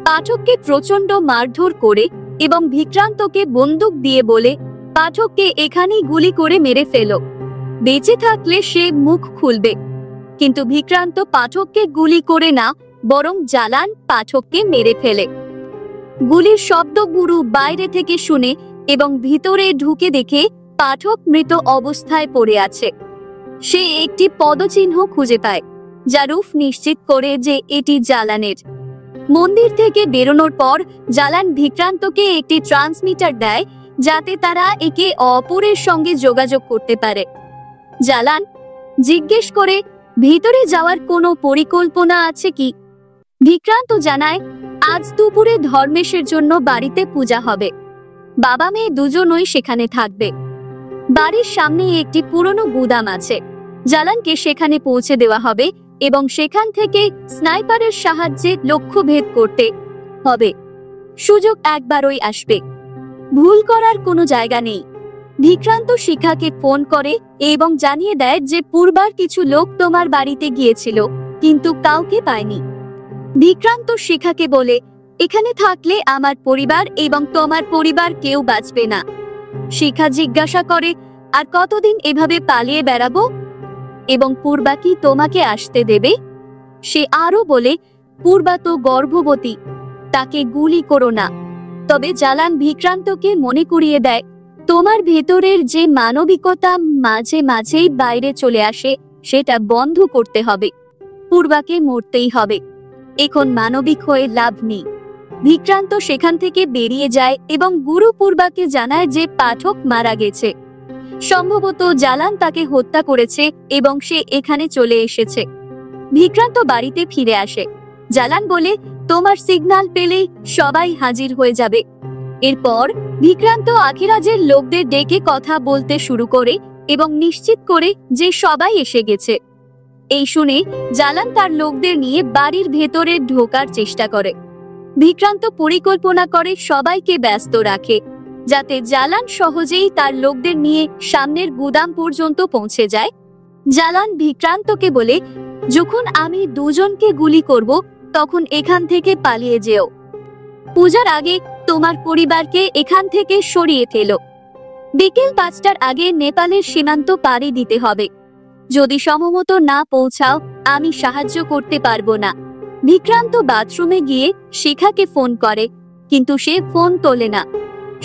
পাঠককে প্রচন্ড মারধর করে এবং বিক্রান্তকে বন্দুক দিয়ে বলে, পাঠককে এখানেই গুলি করে মেরে ফেলো, বেঁচে থাকলে সে মুখ খুলবে। কিন্তু বিক্রান্ত পাঠককে গুলি করে না, বরং জালান পাঠককে মেরে ফেলে। গুলির শব্দ গুরু বাইরে থেকে শুনে এবং ভিতরে ঢুকে দেখে পাঠক মৃত অবস্থায় পড়ে আছে। সে একটি পদচিহ্ন খুঁজে পায়, যা রুফ নিশ্চিত করে যে এটি জালানের। মন্দির থেকে বেরোনোর পর জালান বিক্রান্তকে একটি ট্রান্সমিটার দেয়, যাতে তারা একে অপরের সঙ্গে যোগাযোগ করতে পারে। জালান জিজ্ঞেস করে, ভিতরে যাওয়ার কোনো পরিকল্পনা আছে কি? বিক্রান্ত জানায়, আজ দুপুরে ধর্মেশের জন্য বাড়িতে পূজা হবে, বাবা মেয়ে দুজনই সেখানে থাকবে। বাড়ির সামনে একটি পুরনো গুদাম আছে। জালানকে সেখানে পৌঁছে দেওয়া হবে এবং সেখান থেকে স্নাইপারের সাহায্যে লক্ষ্য ভেদ করতে হবে। সুযোগ একবারই আসবে, ভুল করার কোনো জায়গা নেই। বিক্রান্ত শিখাকে ফোন করে এবং জানিয়ে দেয় যে পূর্বার কিছু লোক তোমার বাড়িতে গিয়েছিল কিন্তু কাউকে পায়নি। বিক্রান্ত শিখাকে বলে, এখানে থাকলে আমার পরিবার এবং তোমার পরিবার কেউ বাঁচবে না। শিখা জিজ্ঞাসা করে, আর কতদিন এভাবে পালিয়ে বেড়াবো এবং পূর্বা কি তোমাকে আসতে দেবে? সে আরো বলে, পূর্বা তো গর্ভবতী, তাকে গুলি করো না। তবে জালান বিক্রান্তকে মনে করিয়ে দেয়, তোমার ভেতরের যে মানবিকতা মাঝে মাঝেই বাইরে চলে আসে সেটা বন্ধ করতে হবে। পূর্বাকে মরতেই হবে, এখন মানবিক হয়ে লাভ নেই। বিক্রান্ত সেখান থেকে বেরিয়ে যায় এবং গুরু পূর্বাকে জানায় যে পাঠক মারা গেছে। সম্ভবত জালান তাকে হত্যা করেছে এবং সে এখানে চলে এসেছে। বিক্রান্ত বাড়িতে ফিরে আসে। জালান বলে, তোমার সিগন্যাল পেলেই সবাই হাজির হয়ে যাবে। এরপর বিক্রান্ত আখিরাজের লোকদের ডেকে কথা বলতে শুরু করে এবং নিশ্চিত করে যে সবাই এসে গেছে। এই শুনে জালান তার লোকদের নিয়ে বাড়ির ভেতরে ঢোকার চেষ্টা করে। বিক্রান্ত পরিকল্পনা করে সবাইকে ব্যস্ত রাখে যাতে জালান সহজেই তার লোকদের নিয়ে সামনের গুদাম পর্যন্ত পৌঁছে যায়। জালান বিক্রান্তকে বলে, যখন আমি দুজনকে গুলি করব তখন এখান থেকে পালিয়ে যেও। পূজার আগে তোমার পরিবারকে এখান থেকে সরিয়ে ফেলো। বিকেল 5টার আগে নেপালের সীমান্ত পাড়ি দিতে হবে। যদি সময়মতো না পৌঁছাও আমি সাহায্য করতে পারবো না। বিক্রান্ত বাথরুমে গিয়ে শিখাকে ফোন করে কিন্তু সে ফোন তোলে না।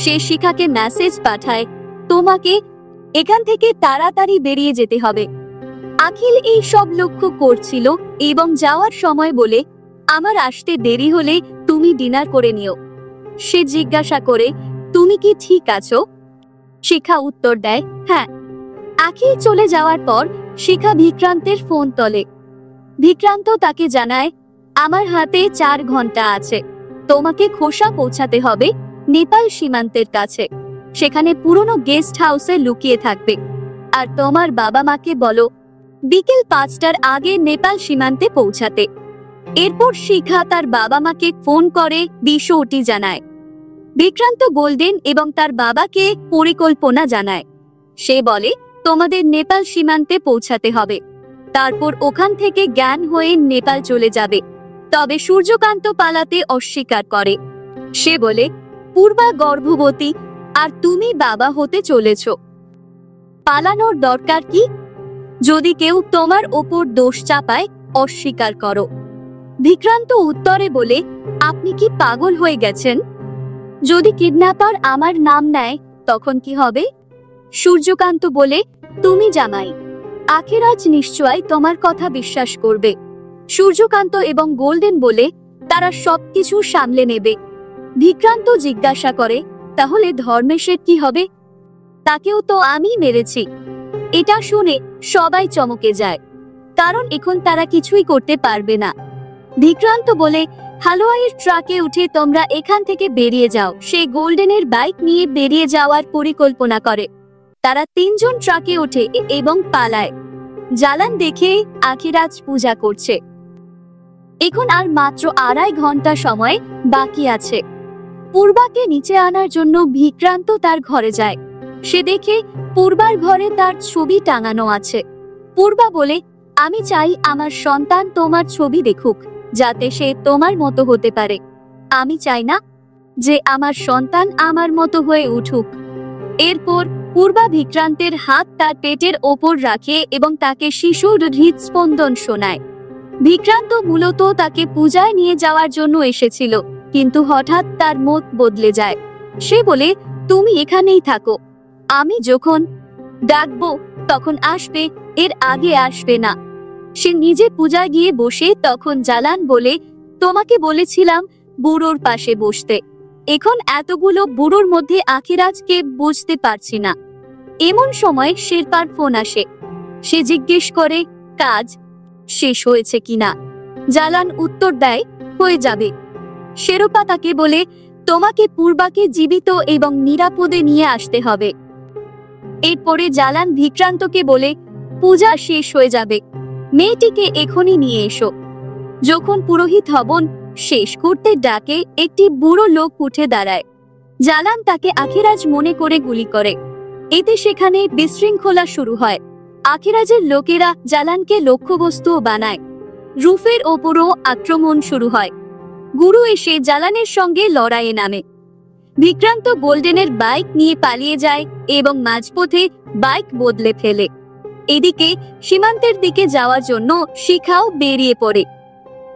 সে শিখাকে মেসেজ পাঠায়, তোমাকে এখান থেকে তাড়াতাড়ি বেরিয়ে যেতে হবে। আখিল এই সব লক্ষ্য করছিল এবং যাওয়ার সময় বলে, আমার আসতে দেরি হলে তুমি ডিনার করে নিও। সে জিজ্ঞাসা করে, তুমি কি ঠিক আছো? শিখা উত্তর দেয়, হ্যাঁ। আখিল চলে যাওয়ার পর শিখা বিক্রান্তের ফোন তোলে। বিক্রান্ত তাকে জানায়, আমার হাতে 4 ঘন্টা আছে, তোমাকে খোসা পৌঁছাতে হবে নেপাল সীমান্তের কাছে। সেখানে পুরনো গেস্ট হাউসে লুকিয়ে থাকবে। আর তোমার বাবা মাকে বলো বিকেল 5টার আগে নেপাল সীমান্তে পৌঁছাতে। এরপর শিখা তার বাবা মাকে ফোন করে বিষয়টি জানায়। বিক্রান্ত গোল্ডেন এবং তার বাবাকে পরিকল্পনা জানায়। সে বলে, তোমাদের নেপাল সীমান্তে পৌঁছাতে হবে, তারপর ওখান থেকে জ্ঞান হয়ে নেপাল চলে যাবে। তবে সূর্যকান্ত পালাতে অস্বীকার করে। সে বলে, পূর্বা গর্ভবতী আর তুমি বাবা হতে চলেছ, পালানোর দরকার কি? যদি কেউ তোমার ওপর দোষ চাপায় অস্বীকার করো। বিক্রান্ত উত্তরে বলে, আপনি কি পাগল হয়ে গেছেন? যদি কিডন্যাপার আমার নাম নেয় তখন কি হবে? সূর্যকান্ত বলে, তুমি জামাই, আখিরাজ নিশ্চয়ই তোমার কথা বিশ্বাস করবে। সূর্যকান্ত এবং গোল্ডেন বলে, তারা সবকিছু সামলে নেবে। বিক্রান্ত জিজ্ঞাসা করে, তাহলে ধর্মেশের কি হবে? তাকেও তো আমি মেরেছি। এটা শুনে সবাই চমকে যায়, কারণ এখন তারা কিছুই করতে পারবে না। বিক্রান্ত বলে, হালুয়াইয়ের ট্রাকে উঠে তোমরা এখান থেকে বেরিয়ে যাও। সে গোল্ডেনের বাইক নিয়ে বেরিয়ে যাওয়ার পরিকল্পনা করে। তারা 3 জন ট্রাকে ওঠে এবং পালায়। জালান দেখে আখিরাজ পূজা করছে। এখন আর মাত্র 2.5 ঘন্টা সময় বাকি আছে। পূর্বাকে নিচে আনার জন্য বিক্রান্ত তার ঘরে যায়। সে দেখে পূর্বার ঘরে তার ছবি টাঙানো আছে। পূর্বা বলে, আমি চাই আমার সন্তান তোমার ছবি দেখুক যাতে সে তোমার মতো হতে পারে। আমি চাই না যে আমার সন্তান আমার মতো হয়ে উঠুক। এরপর পূর্বা বিক্রান্তের হাত তার পেটের ওপর রাখে এবং তাকে শিশুর হৃদস্পন্দন শোনায়। বিক্রান্ত মূলত তাকে পূজায় নিয়ে যাওয়ার জন্য এসেছিল, কিন্তু হঠাৎ তার মত বদলে যায়। সে বলে, তুমি এখানেই থাকো, আমি যখন ডাকবো তখন আসবে, এর আগে আসবে না। সে নিজে পূজা গিয়ে বসে। তখন জালান বলে, তোমাকে বলেছিলাম বুড়োর পাশে বসতে। এখন এতগুলো বুড়োর মধ্যে আখিরাজকে বুঝতে পারছি না। এমন সময় শেরপার ফোন আসে। সে জিজ্ঞেস করে, কাজ শেষ হয়েছে কিনা? জালান উত্তর দেয়, হয়ে যাবে। শেরপা তাকে বলে, তোমাকে পূর্বাকে জীবিত এবং নিরাপদে নিয়ে আসতে হবে। এরপরে জালান বিক্রান্তকে বলে, পূজা শেষ হয়ে যাবে, মেয়েটিকে এখনই নিয়ে এসো। যখন পুরোহিত হবন শেষ করতে ডাকে, একটি বুড়ো লোক উঠে দাঁড়ায়। জালান তাকে আখিরাজ মনে করে গুলি করে। এতে সেখানে বিশৃঙ্খলা শুরু হয়। আখিরাজের লোকেরা জালানকে লক্ষ্যবস্তুও বানায়। রুফের ওপরও আক্রমণ শুরু হয়। গুরু এসে জালানের সঙ্গে লড়াইয়ে নামে। বিক্রান্ত গোল্ডেনের বাইক নিয়ে পালিয়ে যায় এবং মাঝপথে বাইক বদলে ফেলে। এদিকে সীমান্তের দিকে যাওয়ার জন্য শিখাও বেরিয়ে পড়ে।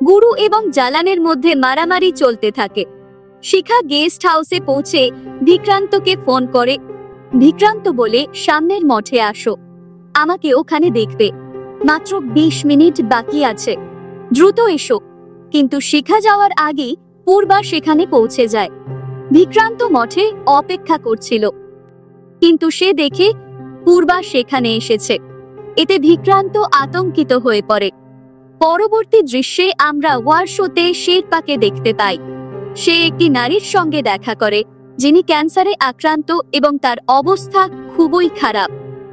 গুরু এবং জালানের মধ্যে মারামারি চলতে থাকে। শিখা গেস্ট হাউসে পৌঁছে বিক্রান্তকে ফোন করে। বিক্রান্ত বলে, সামনের মঠে আসো, আমাকে ওখানে দেখবে, মাত্র 20 মিনিট বাকি আছে, দ্রুত এসো। কিন্তু শিখা যাওয়ার আগেই পূর্বা সেখানে পৌঁছে যায়। বিক্রান্ত মঠে অপেক্ষা করছিল, কিন্তু সে দেখে পূর্বা সেখানে এসেছে। এতে বিক্রান্ত আতঙ্কিত হয়ে পড়ে। পরবর্তী দৃশ্যে আমরা ওয়ার শোতে শেরপাকে দেখতে পাই। সে একটি নারীর সঙ্গে দেখা করে যিনি ক্যান্সারে আক্রান্ত এবং তার অবস্থা খুবই খারাপ।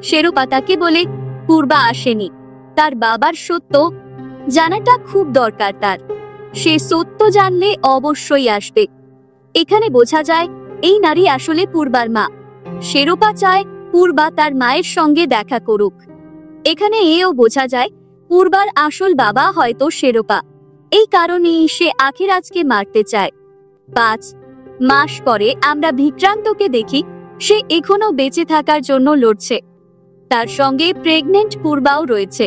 শেরপা তাকে বলে, পূর্বা আসেনি, তার বাবার সত্য জানাটা খুব দরকার তার, সে সত্য জানলে অবশ্যই আসবে। এখানে বোঝা যায় এই নারী আসলে পূর্বার মা। শেরপা চায় পূর্বা তার মায়ের সঙ্গে দেখা করুক। এখানে এও বোঝা যায় পূর্বার আসল বাবা হয়তো শেরপা। এই কারণেই সে আখিরাজকে মারতে চায়। 5 মাস পরে আমরা বিক্রান্তকে দেখি, সে এখনো বেঁচে থাকার জন্য লড়ছে। তার সঙ্গে প্রেগনেন্ট পূর্বাও রয়েছে।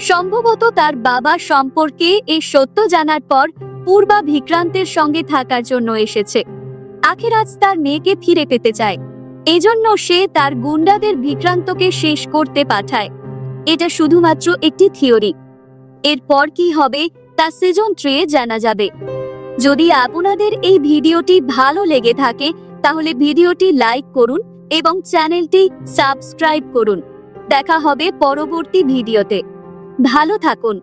সম্ভবত তার বাবা সম্পর্কে এই সত্য জানার পর পূর্বা বিক্রান্তের সঙ্গে থাকার জন্য এসেছে। আখিরাজ তার মেয়েকে ফিরে পেতে চায়, এজন্য সে তার গুন্ডাদের বিক্রান্তকে শেষ করতে পাঠায়। এটা শুধুমাত্র একটি থিওরি। এরপর কি হবে তা সিজন 3 জানা যাবে। যদি আপনাদের এই ভিডিওটি ভালো লেগে থাকে তাহলে ভিডিওটি লাইক করুন এবং চ্যানেলটি সাবস্ক্রাইব করুন। দেখা হবে পরবর্তী ভিডিওতে। ভালো থাকুন।